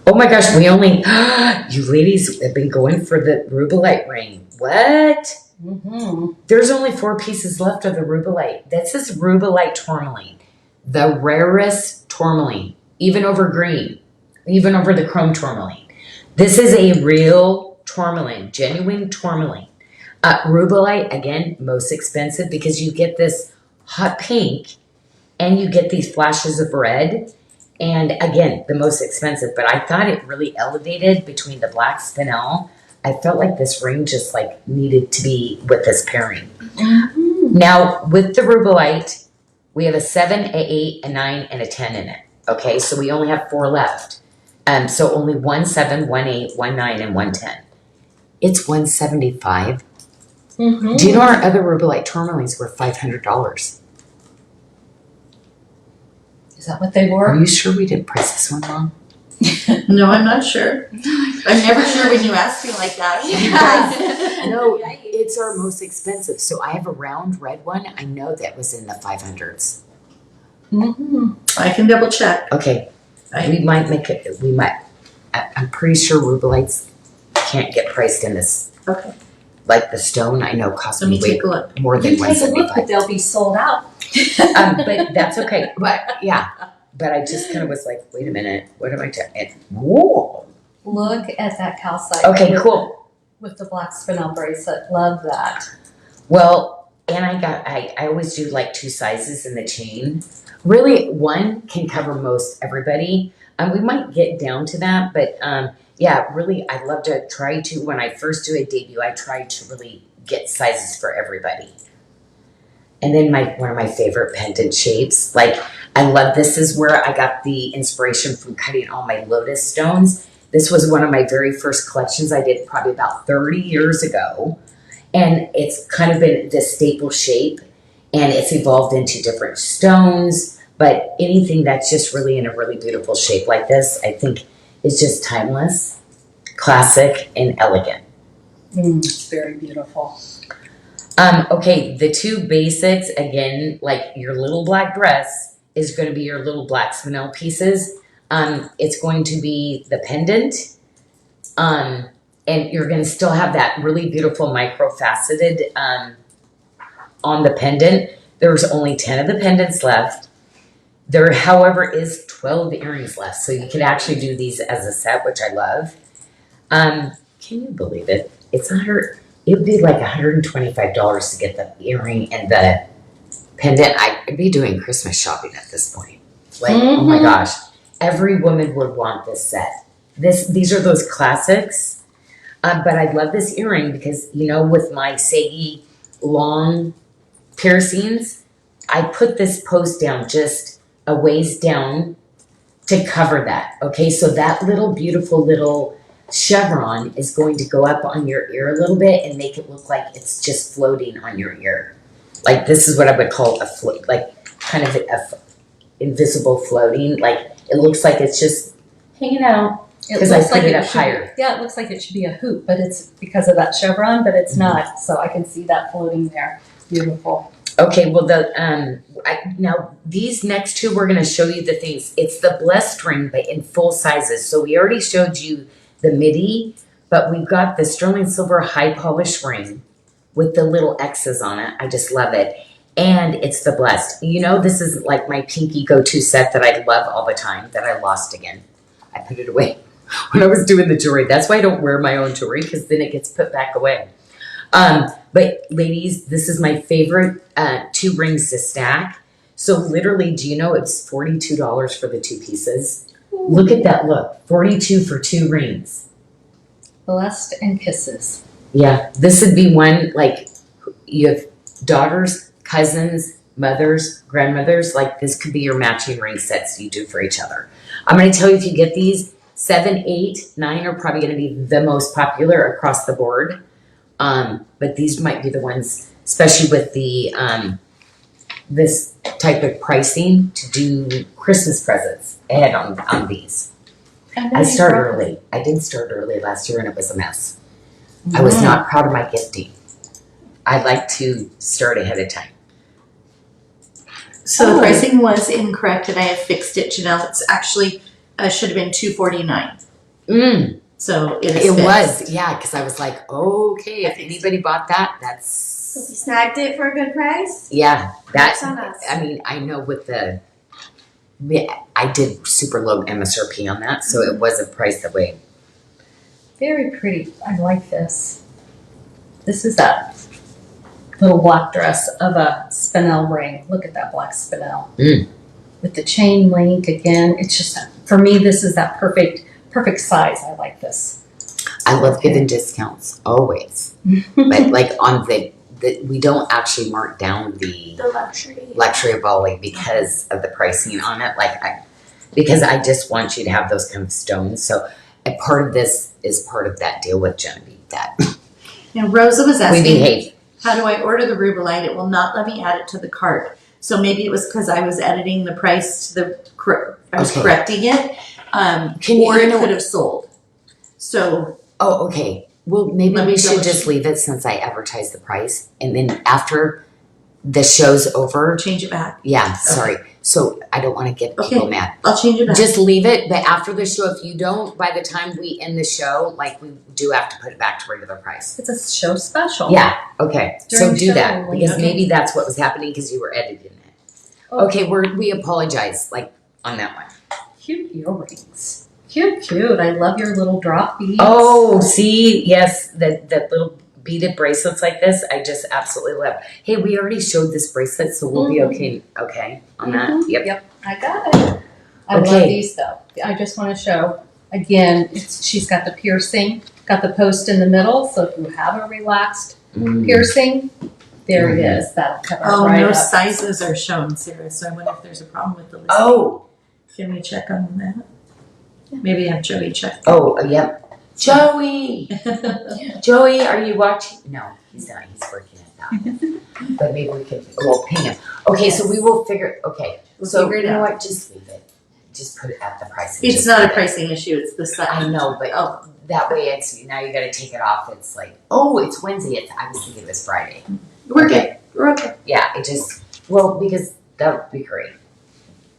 Oh my gosh, we only, you ladies have been going for the rubellite ring. What? Mm-hmm. There's only 4 pieces left of the rubellite. This is rubellite tourmaline, the rarest tourmaline, even over green, even over the chrome tourmaline. This is a real tourmaline, genuine tourmaline. Rubellite, again, most expensive because you get this hot pink and you get these flashes of red. And again, the most expensive, but I thought it really elevated between the black spinel. I felt like this ring just like needed to be with this pairing. Mm-hmm. Now, with the rubellite, we have a 7, a 8, a 9, and a 10 in it. Okay, so we only have 4 left. So only 1 7, 1 8, 1 9, and 1 10. It's $175. Mm-hmm. Do you know our other rubellite tourmalines were $500? Is that what they were? Are you sure we didn't price this one wrong? No, I'm not sure. I'm never sure when you ask me like that. No, it's our most expensive. So I have a round red one. I know that was in the 500s. Mm-hmm. I can double check. Okay. We might make it, I'm pretty sure rubellites can't get priced in this. Okay. Like the stone, I know costs Let me me take a look. more than You take a look, but $175. they'll be sold out. But that's okay. But yeah. But I just kind of was like, wait a minute, what am I doing? Whoa. Look at that calcite. Okay, cool. With the black spinel bracelet. Love that. Well, and I always do like 2 sizes in the chain. Really, 1 can cover most everybody. We might get down to that, but yeah, really, I'd love to try to, when I first do a debut, I try to really get sizes for everybody. And then one of my favorite pendant shapes, like I love this is where I got the inspiration from cutting all my lotus stones. This was one of my very first collections I did probably about 30 years ago. And it's kind of been this staple shape and it's evolved into different stones, but anything that's just really in a really beautiful shape like this, I think is just timeless, classic, and elegant. It's very beautiful. Okay, the 2 basics, again, like your little black dress is going to be your little black spinel pieces. It's going to be the pendant, and you're going to still have that really beautiful micro-faceted on the pendant. There's only 10 of the pendants left. There, however, is 12 earrings left, so you can actually do these as a set, which I love. Can you believe it? It would be like $125 to get the earring and the pendant. I'd be doing Christmas shopping at this point. Like, oh my gosh, every woman would want this set. These are those classics. But I love this earring because, you know, with my saggy long piercings, I put this post down just a ways down to cover that. Okay, so that little beautiful little chevron is going to go up on your ear a little bit and make it look like it's just floating on your ear. Like this is what I would call kind of a invisible floating. Like it looks like it's just hanging out It 'Cause I looks put it up should be- higher. Yeah, it looks like it should be a hoop, but it's because of that chevron, but it's not. So I can see that floating there. Beautiful. Okay, well, now these next two, we're gonna show you the things. It's the blessed ring, but in full sizes. So we already showed you the midi, but we've got the sterling silver high polish ring with the little X's on it. I just love it. And it's the blessed. You know, this is like my pinky go-to set that I love all the time that I lost again. I put it away when I was doing the jewelry. That's why I don't wear my own jewelry, because then it gets put back away. But ladies, this is my favorite 2 rings to stack. So literally, do you know it's $42 for the 2 pieces? Look at that look. $42 for 2 rings. Blessed and kisses. Yeah, this would be one, like, you have daughters, cousins, mothers, grandmothers, like this could be your matching ring sets you do for each other. I'm going to tell you, if you get these, 7, 8, 9 are probably going to be the most popular across the board. But these might be the ones, especially with the this type of pricing, to do Christmas presents ahead on these. I started early. I did start early last year and it was a mess. I was not proud of my gifting. I like to start ahead of time. So the pricing was incorrect and I have fixed it, Janyl. It's actually, should have been $249. So it is It fixed. was, yeah, because I was like, okay, if anybody bought that, that's, So if you snagged it for a good price, yeah, that's on that, us. I mean, I know with the, I did super low MSRP on that, so it was a price that way. Very pretty. I like this. This is that little black dress of a spinel ring. Look at that black spinel. With the chain link again. It's just, for me, this is that perfect size. I like this. I love giving discounts, always. But like on the we don't actually mark down the luxury of Bali because of the pricing on it. Because I just want you to have those kind of stones. So a part of this is part of that deal with Genevieve. That Now Rosa was we asking, behave. how do I order the rubelite? It will not let me add it to the cart. So maybe it was because I was editing the price to the, I was Okay. correcting it. Or it could have sold. So Oh, okay. Well, maybe Let me we should double just leave it since I advertised the price, and then after the show's over. change it back. Yeah, sorry. So I don't want to get people Okay. mad. I'll change it back. Just leave it, but after the show, if you don't, by the time we end the show, like we do have to put it back to regular price. It's a show special. Yeah, okay. So During do show that, only. because Okay. maybe that's what was happening because you were editing it. Okay, we apologize, like, on that one. Cute earrings. Cute. I love your little drop beads. Oh, see, yes, the little beaded bracelets like this, I just absolutely love. Hey, we already showed this bracelet, so we'll be okay on that. Yep. I got it. I love Okay. these though. I just want to show again. She's got the piercing, got the post in the middle. So if you have a relaxed piercing, there it is. That'll cover Oh, right no up. sizes are shown, Sarah. So I wonder if there's a problem with the listing. Oh, Can we check on that? Maybe have Joey check. yep. Joey, are you watching? No, he's not. He's working at that. But maybe we'll ping him. Okay, so we will figure. Okay, We'll so figure it you know out. what? Just leave it. Just put it at the price. and It's just not a leave it. pricing issue. It's the size. I know, but that way it's now you got to take it off. It's like, oh, it's Wednesday. I was thinking it was Friday. We're good. We're okay. Yeah, because that would be great.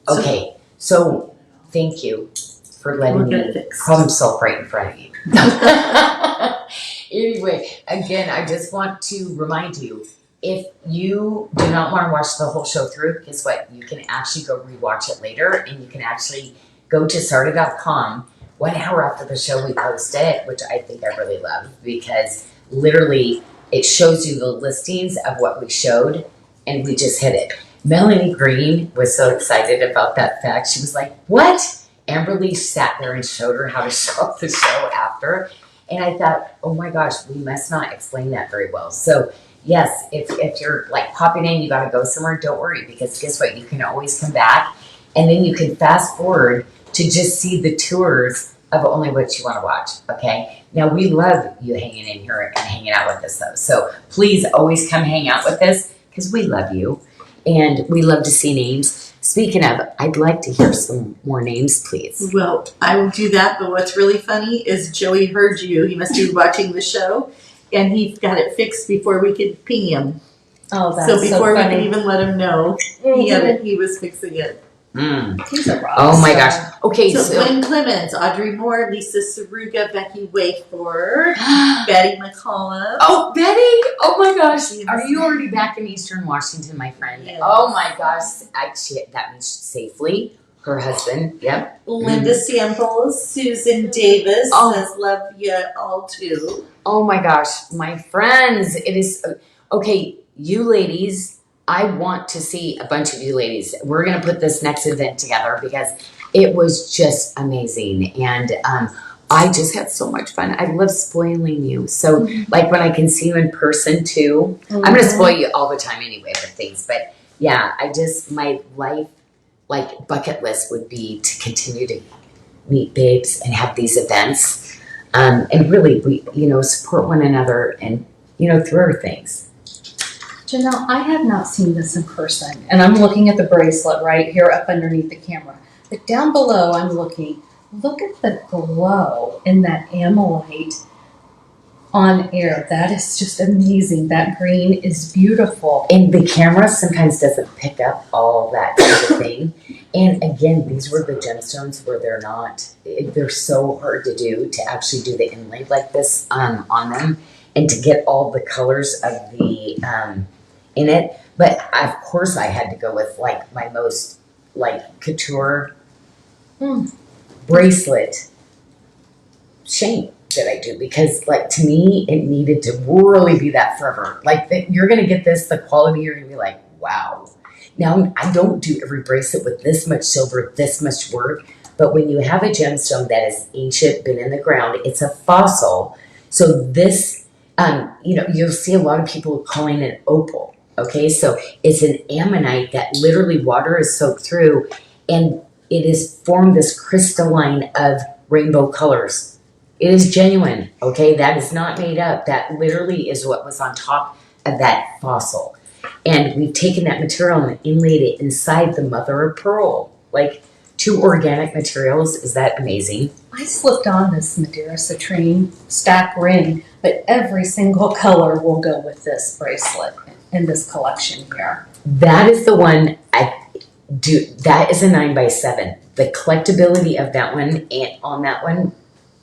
So- Okay, so thank you for letting We'll get it me fixed. problem solve right in front of you. Anyway, again, I just want to remind you, if you do not want to watch the whole show through, guess what? You can actually go rewatch it later, and you can actually go to sarda.com 1 hour after the show we post it, which I think I really love, because literally it shows you the listings of what we showed, and we just hit it. Melanie Green was so excited about that fact. She was like, what? Amberly sat there and showed her how to show up the show after. And I thought, oh my gosh, we must not explain that very well. So yes, if you're like popping in, you got to go somewhere, don't worry, because guess what? You can always come back, and then you can fast forward to just see the tours of only what you want to watch. Okay. Now we love you hanging in here and hanging out with us though. So please always come hang out with us because we love you and we love to see names. Speaking of, I'd like to hear some more names, please. Well, I will do that, but what's really funny is Joey heard you. He must be watching the show, and he got it fixed before we could ping him. Oh, that's So before we funny. could even let him know, he was fixing it. Mm. He's a rock Oh my star. gosh. Okay, So so Gwen Clemens, Audrey Moore, Lisa Saruga, Becky Wayford, Betty McCollum. oh, Betty! Oh my gosh. Are you already back in Eastern Washington, my friend? Yes. Oh my gosh. That means safely. Her husband. Yep. Linda Samples, Susan Davis Oh. says love you all too. Oh my gosh, my friends. It is okay, you ladies. I want to see a bunch of you ladies. We're going to put this next event together because it was just amazing. And I just had so much fun. I love spoiling you. So, like, when I can see you in person, too, I'm going to spoil you all the time anyway with things. But, yeah, my life, like, bucket list would be to continue to meet babes and have these events. And really, we, support one another and, through our things. Janyl, I have not seen this in person, and I'm looking at the bracelet right here up underneath the camera. But down below, I'm looking. Look at the glow in that amylite on air. That is just amazing. That green is beautiful. And the camera sometimes doesn't pick up all that kind of thing. And again, these were the gemstones where they're so hard to do, to actually do the inlay like this on them, and to get all the colors of the in it. But of course I had to go with like my most like couture bracelet shape that I do, because like to me it needed to really be that forever. Like you're gonna get the quality, you're gonna be like, wow. Now I don't do every bracelet with this much silver, this much work, but when you have a gemstone that is ancient, been in the ground, it's a fossil. So this you'll see a lot of people calling it opal. Okay, so it's an ammonite that literally water is soaked through, and it is formed this crystalline of rainbow colors. It is genuine, okay? That is not made up. That literally is what was on top of that fossil. And we've taken that material and inlaid it inside the mother of pearl. Like 2 organic materials. Is that amazing? I slipped on this Madeira citrine stack ring, but every single color will go with this bracelet in this collection here. That is the one I do. That is a 9x7. The collectability of that one, and on that one,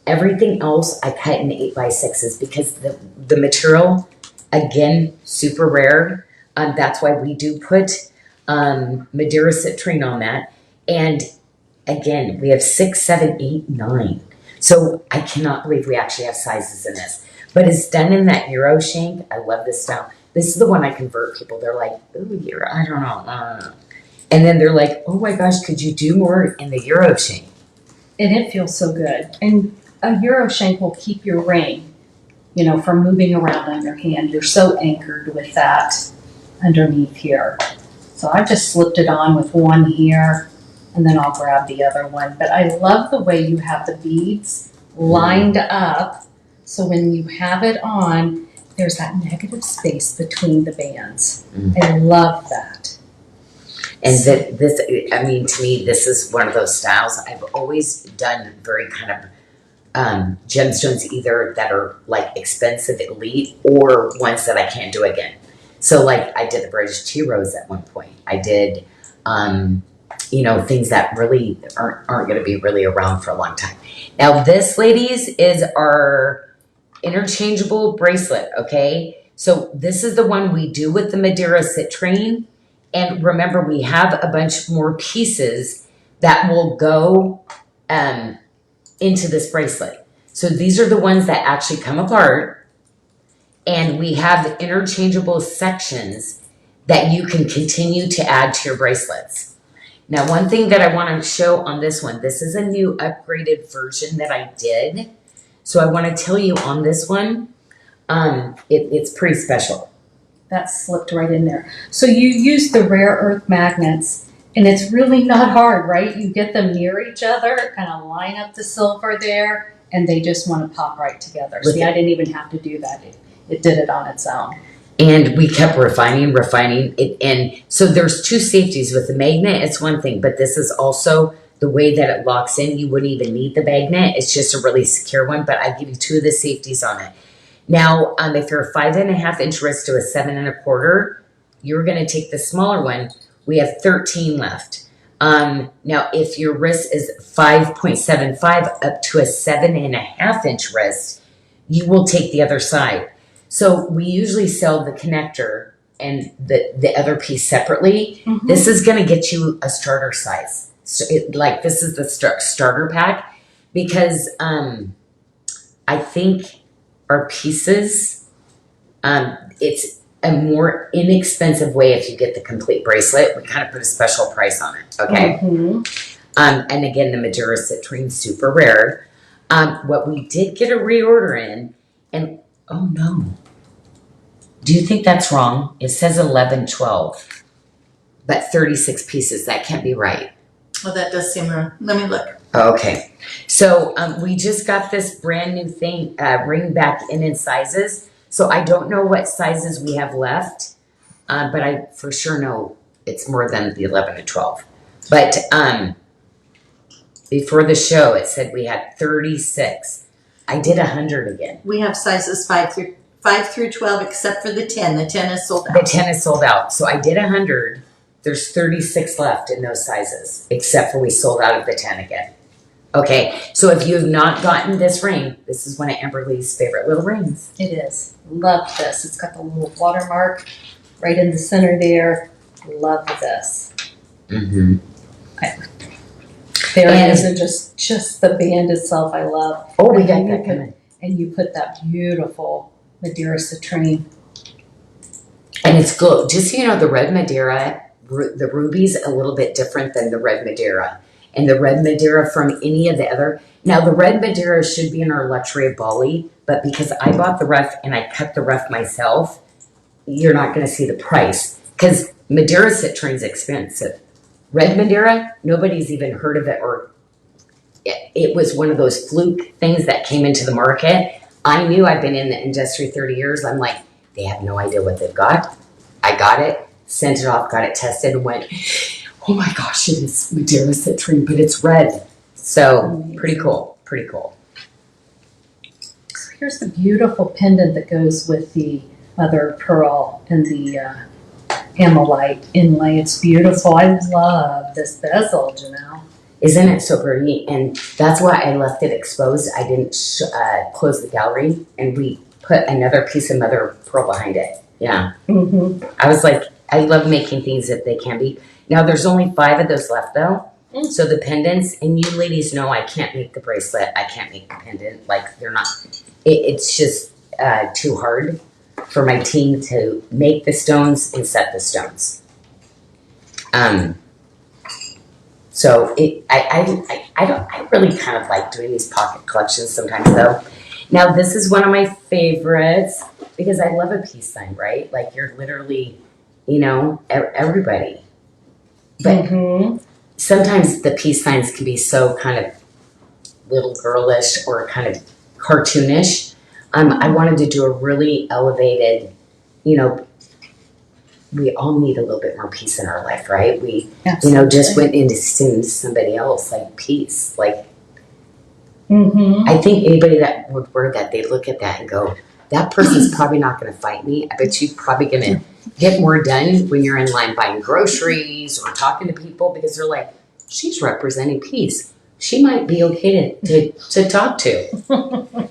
everything else I cut in 8x6s because the material, again, super rare. That's why we do put Madeira citrine on that. And again, we have 6, 7, 8, 9. So I cannot believe we actually have sizes in this. But it's done in that Euro shank. I love this style. This is the one I convert people. They're like, ooh, Euro, I don't know. And then they're like, oh my gosh, could you do more in the Euro shank? And it feels so good. And a Euro shank will keep your ring, from moving around on your hand. You're so anchored with that underneath here. So I just slipped it on with one here, and then I'll grab the other one. But I love the way you have the beads lined up, so when you have it on, there's that negative space between the bands. I love that. And this, I mean, to me, this is one of those styles. I've always done very kind of gemstones, either that are like expensive, elite, or ones that I can't do again. So like I did the British tea rose at one point. I did, things that really aren't going to be really around for a long time. Now this, ladies, is our interchangeable bracelet, okay? So this is the one we do with the Madeira citrine. And remember, we have a bunch more pieces that will go into this bracelet. So these are the ones that actually come apart. And we have interchangeable sections that you can continue to add to your bracelets. Now, one thing that I want to show on this one, this is a new upgraded version that I did. So I want to tell you on this one, it's pretty special. That slipped right in there. So you use the rare earth magnets, and it's really not hard, right? You get them near each other, kind of line up the silver there, and they just want to pop right together. See, I didn't even have to do that. It did it on its own. And we kept refining it. And so there's two safeties with the magnet. It's one thing, but this is also the way that it locks in. You wouldn't even need the magnet. It's just a really secure one, but I give you two of the safeties on it. Now, if you're a 5.5-inch wrist to a 7.25, you're going to take the smaller one. We have 13 left. Now, if your wrist is 5.75 up to a 7.5-inch wrist, you will take the other side. So we usually sell the connector and the other piece separately. Mhm. This is going to get you a starter size. So this is the starter pack because I think our pieces, it's a more inexpensive way if you get the complete bracelet. We kind of put a special price on it, okay? Mhm. And again, the Madeira citrine, super rare. What we did get a reorder in, and oh no. Do you think that's wrong? It says 11-12, but 36 pieces. That can't be right. Well, that does seem wrong. Let me look. Okay. So we just got this brand new thing, ring back in sizes. So I don't know what sizes we have left, but I for sure know it's more than the 11 to 12. But before the show, it said we had 36. I did 100 again. We have sizes 5 through 12, except for the 10. The 10 is sold The out. 10 is sold out. So I did 100. There's 36 left in those sizes, except for we sold out of the 10 again. Okay, so if you have not gotten this ring, this is one of Amberly's favorite little rings. It is. Love this. It's got the little watermark right in the center there. Love this. Mm-hmm. There And- it is, and just the band itself, I love. Oh, we And got then that you coming. And you put that beautiful Madeira citrine. And it's gold. Just so you know, the red Madeira, the ruby's a little bit different than the red Madeira. And the red Madeira from any of the other. Now, the red Madeira should be in our luxury of Bali, but because I bought the rough and I cut the rough myself, you're not going to see the price. Because Madeira citrine's expensive. Red Madeira, nobody's even heard of it, or it was one of those fluke things that came into the market. I knew I've been in the industry 30 years. I'm like, they have no idea what they've got. I got it, sent it off, got it tested, and went, oh my gosh, it is Madeira citrine, but it's red. So pretty cool, pretty cool. So here's the beautiful pendant that goes with the mother pearl and the amylite inlay. It's beautiful. I love this bezel, Janyl. Isn't it so pretty? And that's why I left it exposed. I didn't close the gallery, and we put another piece of mother pearl behind it. Yeah. Mm-hmm. I was like, I love making things that they can be. Now, there's only 5 of those left, though. So the pendants, and you ladies know I can't make the bracelet. I can't make the pendant. Like, they're not, it's just too hard for my team to make the stones and set the stones. So I really kind of like doing these pocket collections sometimes, though. Now, this is one of my favorites because I love a peace sign, right? Like, you're literally, you know, everybody. But Mm-hmm. sometimes the peace signs can be so kind of little girlish or kind of cartoonish. I wanted to do a really elevated, you know, we all need a little bit more peace in our life, right? We, you know, just went into somebody else, like peace. Like, Mm-hmm. I think anybody that would wear that, they look at that and go, that person's probably not going to fight me. I bet you're probably going to get more done when you're in line buying groceries or talking to people because they're like, she's representing peace. She might be okay to talk to.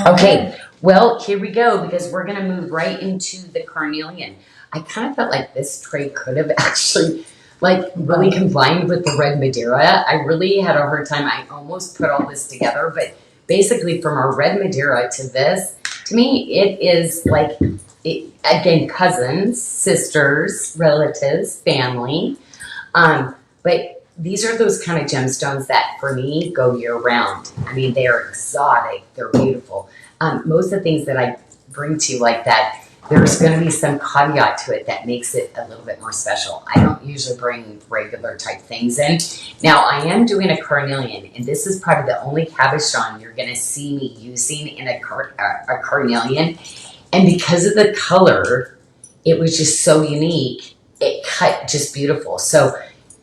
Okay, well, here we go because we're going to move right into the carnelian. I kind of felt like this tray could have actually like really combined with the red Madeira. I really had a hard time. I almost put all this together, but basically from our red Madeira to this, to me, it is like, again, cousins, sisters, relatives, family. But these are those kind of gemstones that for me go year round. I mean, they are exotic. They're beautiful. Most of the things that I bring to you like that, there's going to be some caveat to it that makes it a little bit more special. I don't usually bring regular type things in. Now, I am doing a carnelian, and this is probably the only cabochon you're going to see me using in a carnelian. And because of the color, it was just so unique. It cut just beautiful. So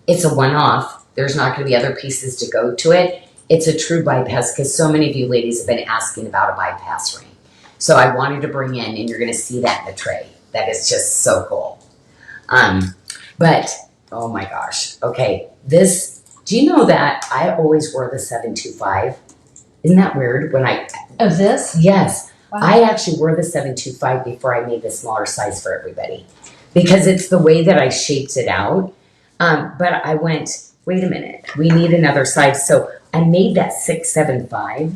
it's a one-off. There's not going to be other pieces to go to it. It's a true bypass because so many of you ladies have been asking about a bypass ring. So I wanted to bring in, and you're going to see that in the tray. That is just so cool. But, oh my gosh. Okay, this, do you know that I always wore the 725? Isn't that weird? Of this? Yes. Wow. I actually wore the 725 before I made the smaller size for everybody because it's the way that I shaped it out. But I went, wait a minute, we need another size. So I made that 675.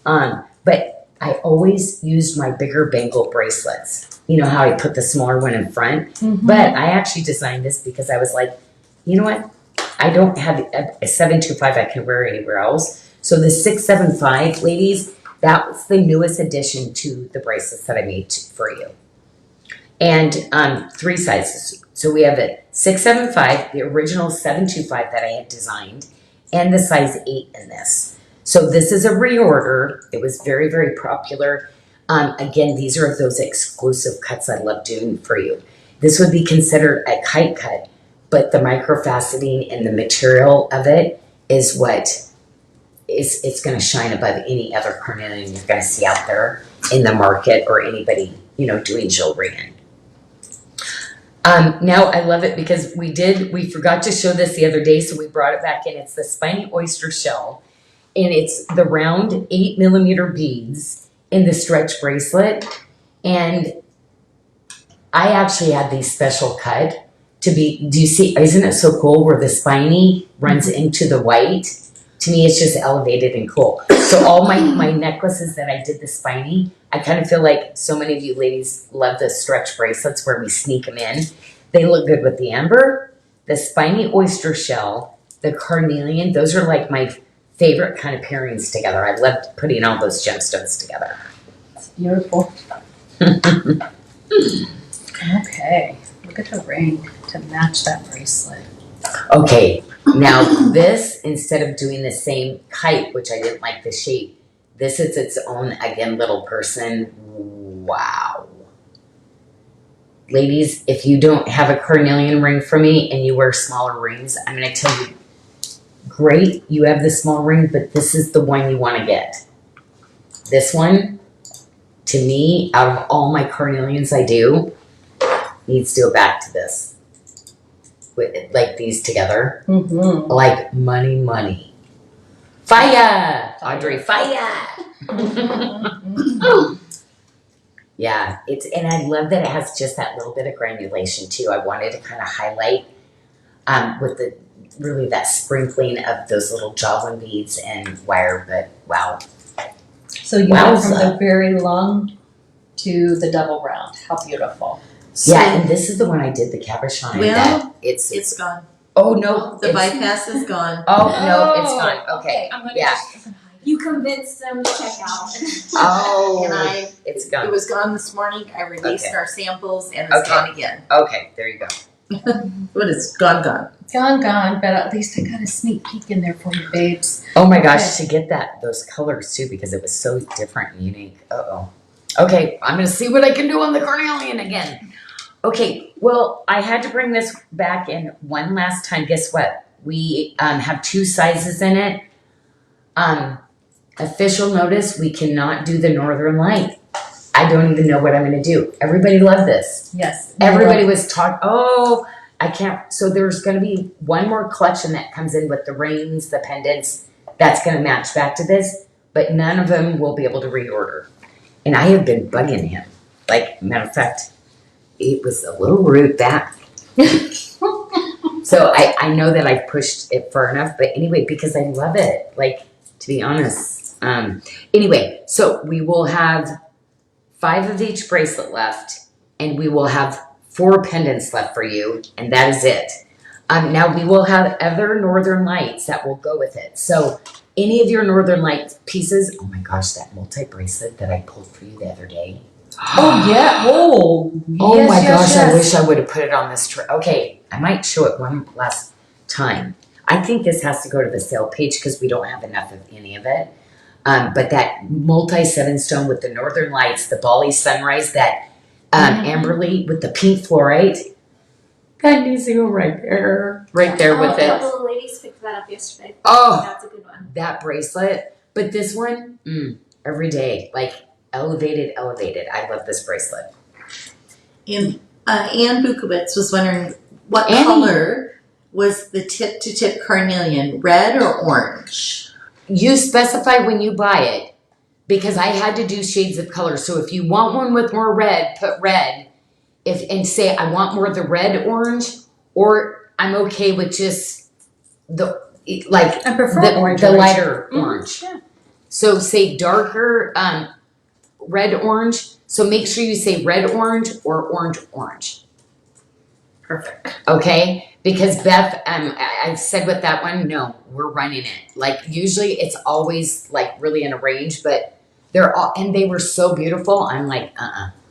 But I always used my bigger bangle bracelets. You know how I put the smaller one in front? Mm-hmm. But I actually designed this because I was like, you know what? I don't have a 725 I can wear anywhere else. So the 675, ladies, that was the newest addition to the bracelets that I made for you. And 3 sizes. So we have the 675, the original 725 that I had designed, and the size 8 in this. So this is a reorder. It was very, very popular. Again, these are those exclusive cuts I love doing for you. This would be considered a kite cut, but the microfaceting and the material of it is what it's going to shine above any other carnelian you're going to see out there in the market or anybody, doing jewelry in. Now I love it because we forgot to show this the other day, so we brought it back in. It's the spiny oyster shell, and it's the round 8mm beads in the stretch bracelet. And I actually had these special cut do you see, isn't it so cool where the spiny runs into the white? To me, it's just elevated and cool. So all my necklaces that I did the spiny, I kind of feel like so many of you ladies love the stretch bracelets where we sneak them in. They look good with the amber, the spiny oyster shell, the carnelian. Those are like my favorite kind of pairings together. I love putting all those gemstones together. It's beautiful. Okay, look at the ring to match that bracelet. Okay, now this, instead of doing the same kite, which I didn't like the shape, this is its own, again, little person. Wow. Ladies, if you don't have a carnelian ring for me and you wear smaller rings, I'm going to tell you, great, you have the small ring, but this is the one you want to get. This one, to me, out of all my carnelians I do, needs to go back to this. With like these together, like money. Fire, Audrey, fire. Yeah, and I love that it has just that little bit of granulation too. I wanted to kind of highlight with that sprinkling of those little javelin beads and wire. But wow. So you went from the very long to the double round. How beautiful. Yeah, and this is the one I did the cabochon. Well, it's gone. Oh no, The bypass is gone. Oh no, it's gone. Okay, I'm gonna yeah. You convinced them to check out. Oh, And it's gone. It was gone this morning. I released Okay. our samples and it's Okay. gone again. Okay, there you go. But it's gone. Gone, but at least I got a sneak peek in there for you, babes. Oh my gosh, to get those colors too, because it was so different and unique. Okay, I'm gonna see what I can do on the carnelian again. Okay, well, I had to bring this back in one last time. Guess what? We have 2 sizes in it. Official notice, we cannot do the Northern Light. I don't even know what I'm going to do. Everybody loved this. Yes. Everybody was talking, I can't. So there's going to be one more collection that comes in with the rings, the pendants, that's going to match back to this, but none of them will be able to reorder. And I have been bugging him. Like, matter of fact, it was a little rude back. So I know that I've pushed it far enough, but anyway, because I love it, like, to be honest. Anyway, so we will have 5 of each bracelet left, and we will have 4 pendants left for you, and that is it. Now we will have other Northern Lights that will go with it. So any of your Northern Light pieces, oh my gosh, that multi-bracelet that I pulled for you the other day. Oh yeah. Oh. Oh yes, my yes, gosh, yes. I wish I would have put it on this tray. Okay, I might show it one last time. I think this has to go to the sale page because we don't have enough of any of it. But that multi 7-stone with the northern lights, the Bali sunrise, that Amberly with the pink fluorite, that needs to go right there with A it. couple of ladies picked that up yesterday. Oh, That's a good one. that bracelet. But this one, every day, like elevated. I love this bracelet. And Ann Bukowitz was wondering what Annie. color was the tip-to-tip carnelian, red or orange? You specify when you buy it, because I had to do shades of color. So if you want one with more red, put red. And say I want more of the red orange, or I'm okay with just the I prefer orange. the lighter orange. Yeah. So say darker red orange. So make sure you say red orange or orange. Perfect. Okay? Because Beth, I said with that one, no, we're running it. Like usually it's always like really in a range, but they were so beautiful. I'm like,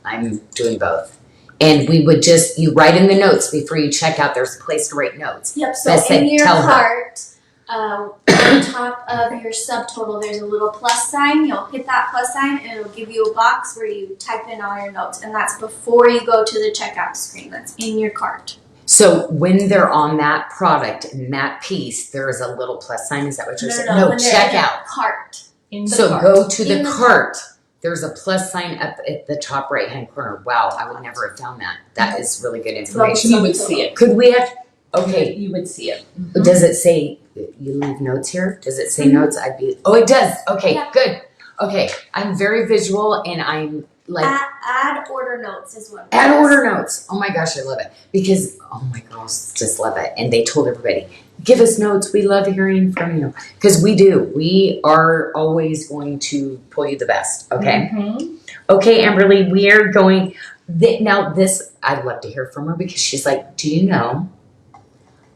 I'm doing both. And we would you write in the notes before you check out. There's a place to write notes. Yep, so Beth said, in your tell her. cart, on top of your subtotal, there's a little plus sign. You'll hit that plus sign and it'll give you a box where you type in all your notes. And that's before you go to the checkout screen. That's in your cart. So when they're on that product and that piece, there is a little plus sign. Is that what you're saying? No, when they're in the checkout. cart. In the So cart. go to In the the cart. There's a plus sign up at the top right hand corner. Wow, I would never have found that. That is really good information. You would see it. Could we have? Okay. You would see it. Does it say you leave notes here? Does it say notes? Oh, it does. Okay, Yeah. good. Okay, I'm very visual and I'm like Add order notes is what. add order notes. Oh my gosh, I love it because my girls just love it, and they told everybody, give us notes. We love hearing from you because we do. We are always going to pull you the best. Okay. Mm-hmm. Okay, Amberly, we are going. Now this, I'd love to hear from her because she's like, do you know?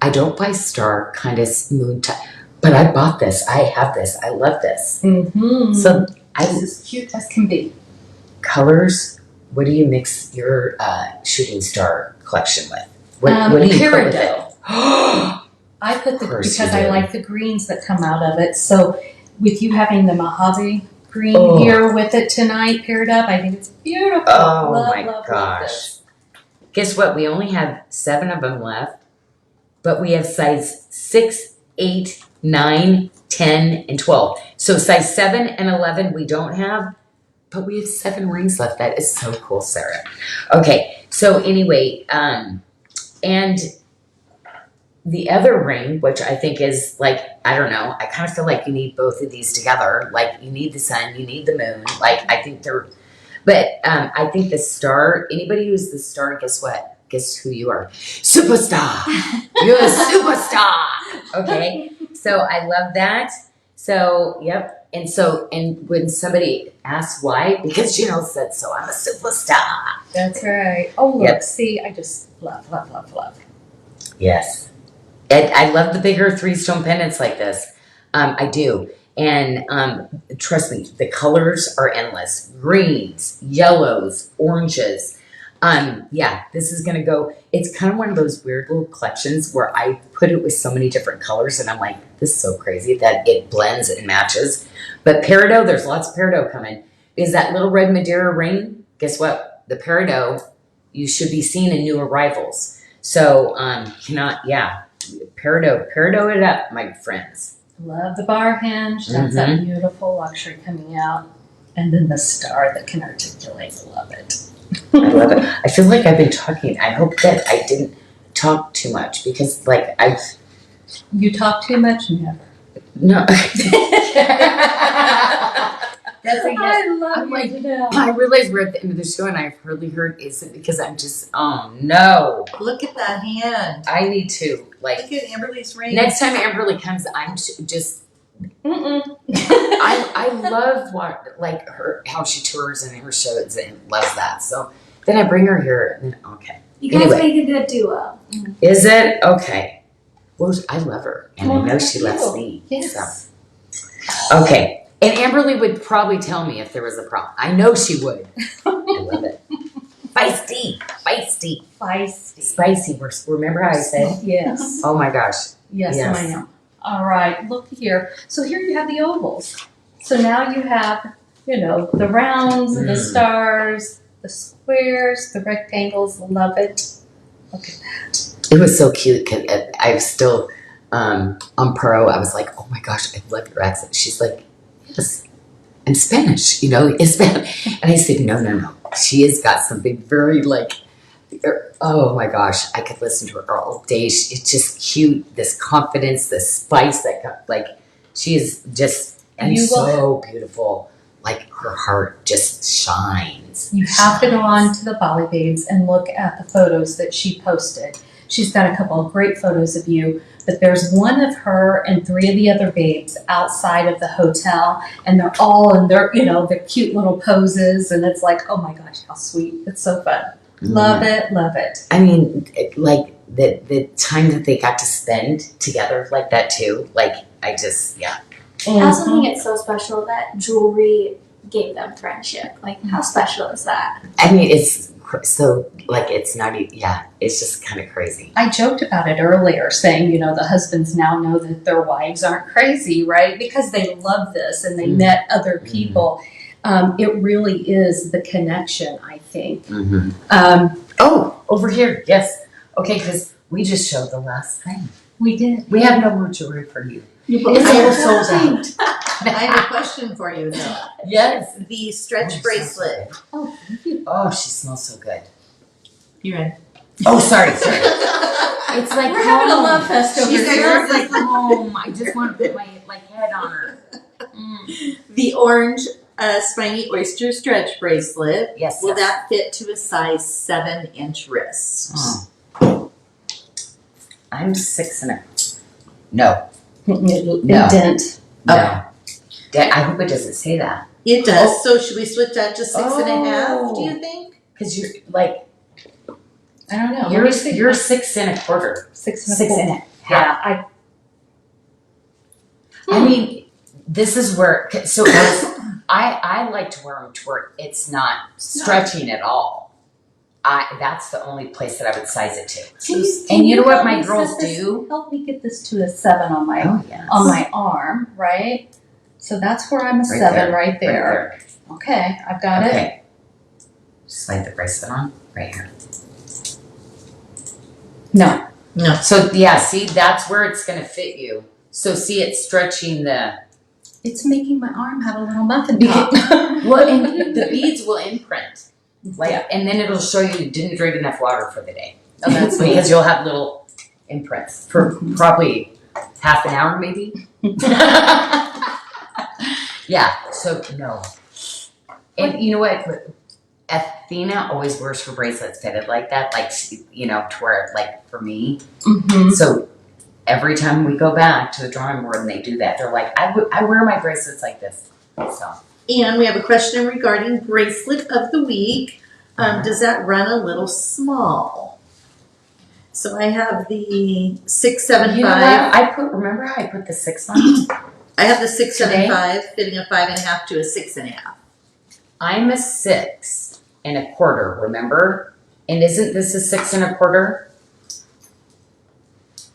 I don't buy star kind of moon type, but I bought this. I have this. I love this. Mm-hmm. So This is cute as can be. colors. What do you mix your shooting star collection with? What do you put with it? I put Of course because you I do. like the greens that come out of it. So with you having the Mojave green Oh. here with it tonight paired up, I think it's beautiful. Oh love, my love, gosh. Love this. Guess what? We only have 7 of them left, but we have size 6, 8, 9, 10, and 12. So size 7 and 11 we don't have, but we have 7 rings left. That is so cool, Sarah. Okay, so anyway, and the other ring, which I think is like, I don't know, I kind of feel like you need both of these together. Like you need the sun, you need the moon. Like I think they're, but I think the star, anybody who's the star, guess what? Guess who you are? Superstar. You're a superstar. Okay. So I love that. So, yep. And when somebody asks why, because Janyl said so, I'm a superstar. That's right. Oh, look, Yep. see, I just love, love, love, love. Yes. And I love the bigger 3-stone pendants like this. I do. And trust me, the colors are endless. Greens, yellows, oranges. Yeah, this is going to go. It's kind of one of those weird little collections where I put it with so many different colors and I'm like, this is so crazy that it blends and matches. But peridot, there's lots of peridot coming. Is that little red Madeira ring? Guess what? The peridot, you should be seeing in new arrivals. So, peridot it up, my friends. Love the bar hinge. That's that beautiful luxury coming out. And then the star that can articulate. Love it. I love it. I feel like I've been talking. I hope that I didn't talk too much because, like, You talk too much? Never. no. That's a yes. I love I'm you like, to death. I realize we're at the end of the show and I've hardly heard. Is it because I'm just, oh no. Look at that hand. I need to, like, Look at Amberly's ring. next time Amberly comes, I'm just, Mm-mm. I love like her, how she tours and her shows and loves that. So then I bring her here and then, okay. You guys Anyway. make a good duo. Is it? Okay. Well, I love her and Well, I know thank she loves you. me. Yes. So. Okay. And Amberly would probably tell me if there was a problem. I know she would. I love it. Feisty. Feisty. Spicy. Remember how I said? Yes. Oh my gosh. Yes, Yes. ma'am. All right, look here. So here you have the ovals. So now you have, the rounds, the stars, the squares, the rectangles. Love it. Look at that. It was so cute. 'Cause I've still, on Pro, I was like, oh my gosh, I love your accent. She's like, yes, I'm Spanish, it's Spanish. And I said, no. She has got something very oh my gosh, I could listen to her all day. It's just cute, this confidence, this spice she is just, and so beautiful. Like her heart just shines. You have to go on to the Bali Babes and look at the photos that she posted. She's got a couple of great photos of you, but there's one of her and 3 of the other babes outside of the hotel, and they're all in their, their cute little poses, and it's like, oh my gosh, how sweet. It's so fun. Love it, love it. I mean, the time that they got to spend together like that too, I just, yeah. I also think it's so special that jewelry gave them friendship. Like, how special is that? I mean, it's so, it's not even, yeah, it's just kind of crazy. I joked about it earlier, saying, the husbands now know that their wives aren't crazy, right? Because they love this and they met other people. It really is the connection, I think. Over here, yes. Okay, because we just showed the last thing. We did. We have no more jewelry for you. I will sold out. I have a question for you, though. Yes. The stretch bracelet. Oh, thank you. Oh, she smells so good. You ready? Oh, sorry. It's like We're having a love fest over She here. smells like home. I just want to put my head on her. The orange spiny oyster stretch bracelet. Yes. Will that fit to a size 7-inch wrist? Oh. I'm 6 and a. No. It No. didn't. No. I hope it doesn't say that. It does. So should we switch that to 6.5? Do you think? Because you're I don't know. you're 6 and a quarter. 6 and a 6 quarter. and a half. Yeah, I mean, this is where. So I like to wear them to where it's not stretching at all. That's the only place that I would size it to. And you know what my girls do? Help me get this to a 7 on my yes. on my arm, right? So that's where I'm a 7 right there. Okay, I've got it. Okay. Slide the bracelet on right here. No. So yeah, see, that's where it's gonna fit you. So see, it's stretching the. It's making my arm have a little muffin top. Well, and the beads will imprint. And then it'll show you didn't drink enough water for the day. Oh, that's because you'll have little imprints for probably half an hour, maybe. Yeah. So no. And you know what? Athena always wears her bracelets fitted like that, to where, for me. Mm-hmm. So every time we go back to the drawing board and they do that, they're like, I wear my bracelets like this. So. And we have a question regarding bracelet of the week. Does that run a little small? So I have the 675. You know what? Remember how I put the 6 on? I have the 675 fitting a 5.5 to a 6.5. I'm a 6 and a quarter, remember? And isn't this a 6 and a quarter?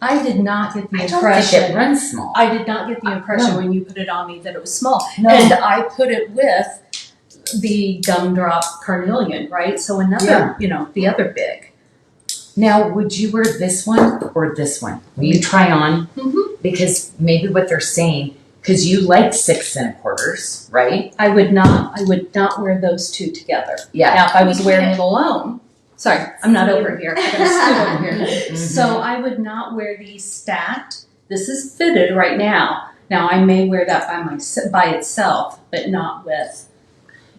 I did not get the I don't impression. think it runs small. I did not get the impression No. when you put it on me that it was small. No. And I put it with the gumdrop carnelian, right? So another, the other big. Now, would you wear this one or this one? Will you try on? Mm-hmm. Because maybe what they're saying, because you like 6 and a quarters, right? I would not wear those two together. Yeah. Now, if I was wearing it alone, sorry, I'm not over here. I gotta scoot over here. Mhm. So I would not wear these stacked. This is fitted right now. Now I may wear that by itself, but not with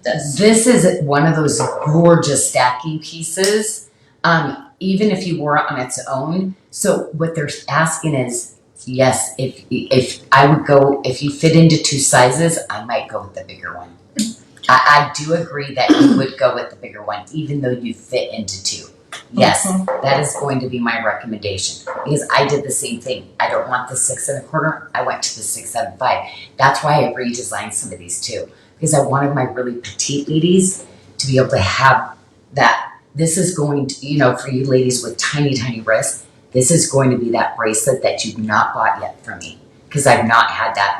this. This is one of those gorgeous stacking pieces, even if you wore it on its own. So what they're asking is, yes, if I would go, if you fit into 2 sizes, I might go with the bigger one. I do agree that you would go with the bigger one, even though you fit into 2. Yes, that is going to be my recommendation, because I did the same thing. I don't want the 6 and a quarter. I went to the 675. That's why I redesigned some of these too, because I wanted my really petite ladies to be able to have that. This is going to, for you ladies with tiny, tiny wrists, this is going to be that bracelet that you've not bought yet from me, because I've not had that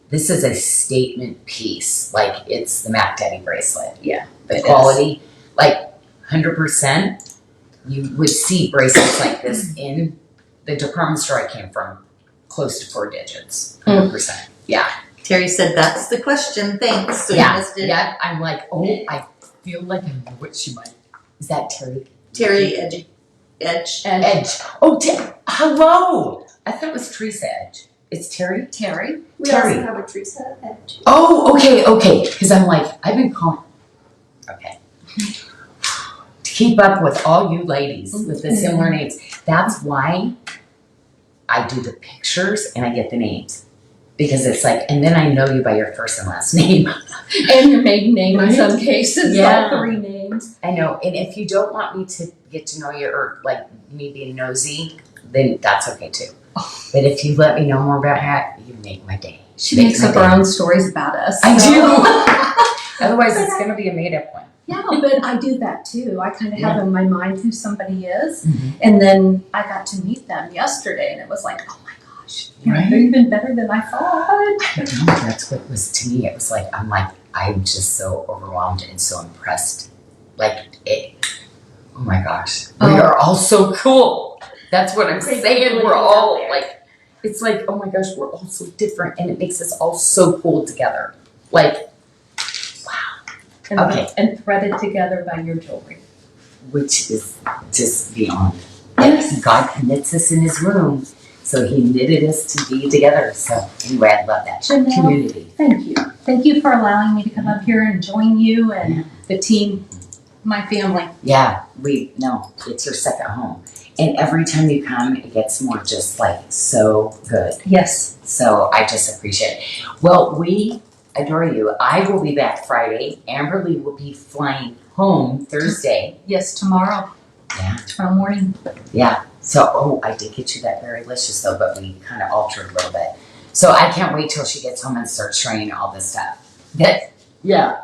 this is a statement piece. Like, it's the Mac Daddy bracelet. Yeah, The it quality, like 100%. You would see bracelets like this in the department store I came from, close to 4 digits. 100%. Yeah. Terry said, that's the question, thanks. So you Yeah. missed it. Yeah. I'm like, oh, I feel like I know what she might. Is that Terry? Terry Edge. Edge. Oh, hello. I thought it was Teresa Edge. It's Terry? Terry. We Terry. also have a Teresa Edge. Oh, okay. Because I'm like, I've been calling. Okay. To keep up with all you ladies with the similar names. That's why I do the pictures and I get the names. Because it's like, and then I know you by your first and last name. And your maiden name in Right? some cases, Yeah. all 3 names. I know. And if you don't want me to get to know you or like me being nosy, then that's okay too. But if you let me know more about her, you make my day. She makes my up day. her own stories about us. I so- do. Otherwise, it's going to be a made up one. Yeah, but I do that too. I kind of have in my mind who somebody is. Mm-hmm. And then I got to meet them yesterday and it was like, oh my gosh, Right. they're even better than I thought. I don't know. That's what it was to me. It was like, I'm just so overwhelmed and so impressed. Like, oh my gosh. We Oh. are all so cool. That's what I'm saying. We're all there. like, it's like, oh my gosh, we're all so different and it makes us all so cool together. Like, And, Okay. and threaded together by your jewelry. which is just beyond. Yes. God knits us in his room. So he knitted us to be together. So anyway, I love that Janyl, community. thank you. Thank you for allowing me to come up here and join you and the team, my family. Yeah, it's your second home. And every time you come, it gets more just like so good. Yes. So I just appreciate it. Well, we adore you. I will be back Friday. Amberly will be flying home Thursday. Yes, tomorrow. Yeah. Tomorrow morning. Yeah. So, I did get you that very delicious though, but we kind of altered a little bit. So I can't wait till she gets home and starts trying all this stuff. Yeah.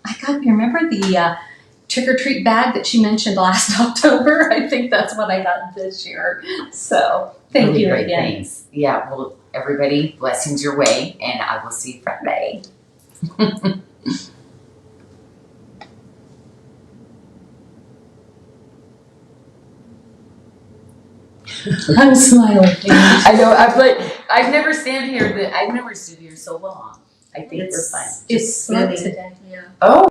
I got, you remember the trick or treat bag that she mentioned last October? I think that's what I got this year. So thank Really you great again. things. Yeah. Well, everybody, blessings your way, and I will see you Friday. I'm smiling. I know. I've never stood here so long. I think we're fine. It's slow today. Yeah. Oh.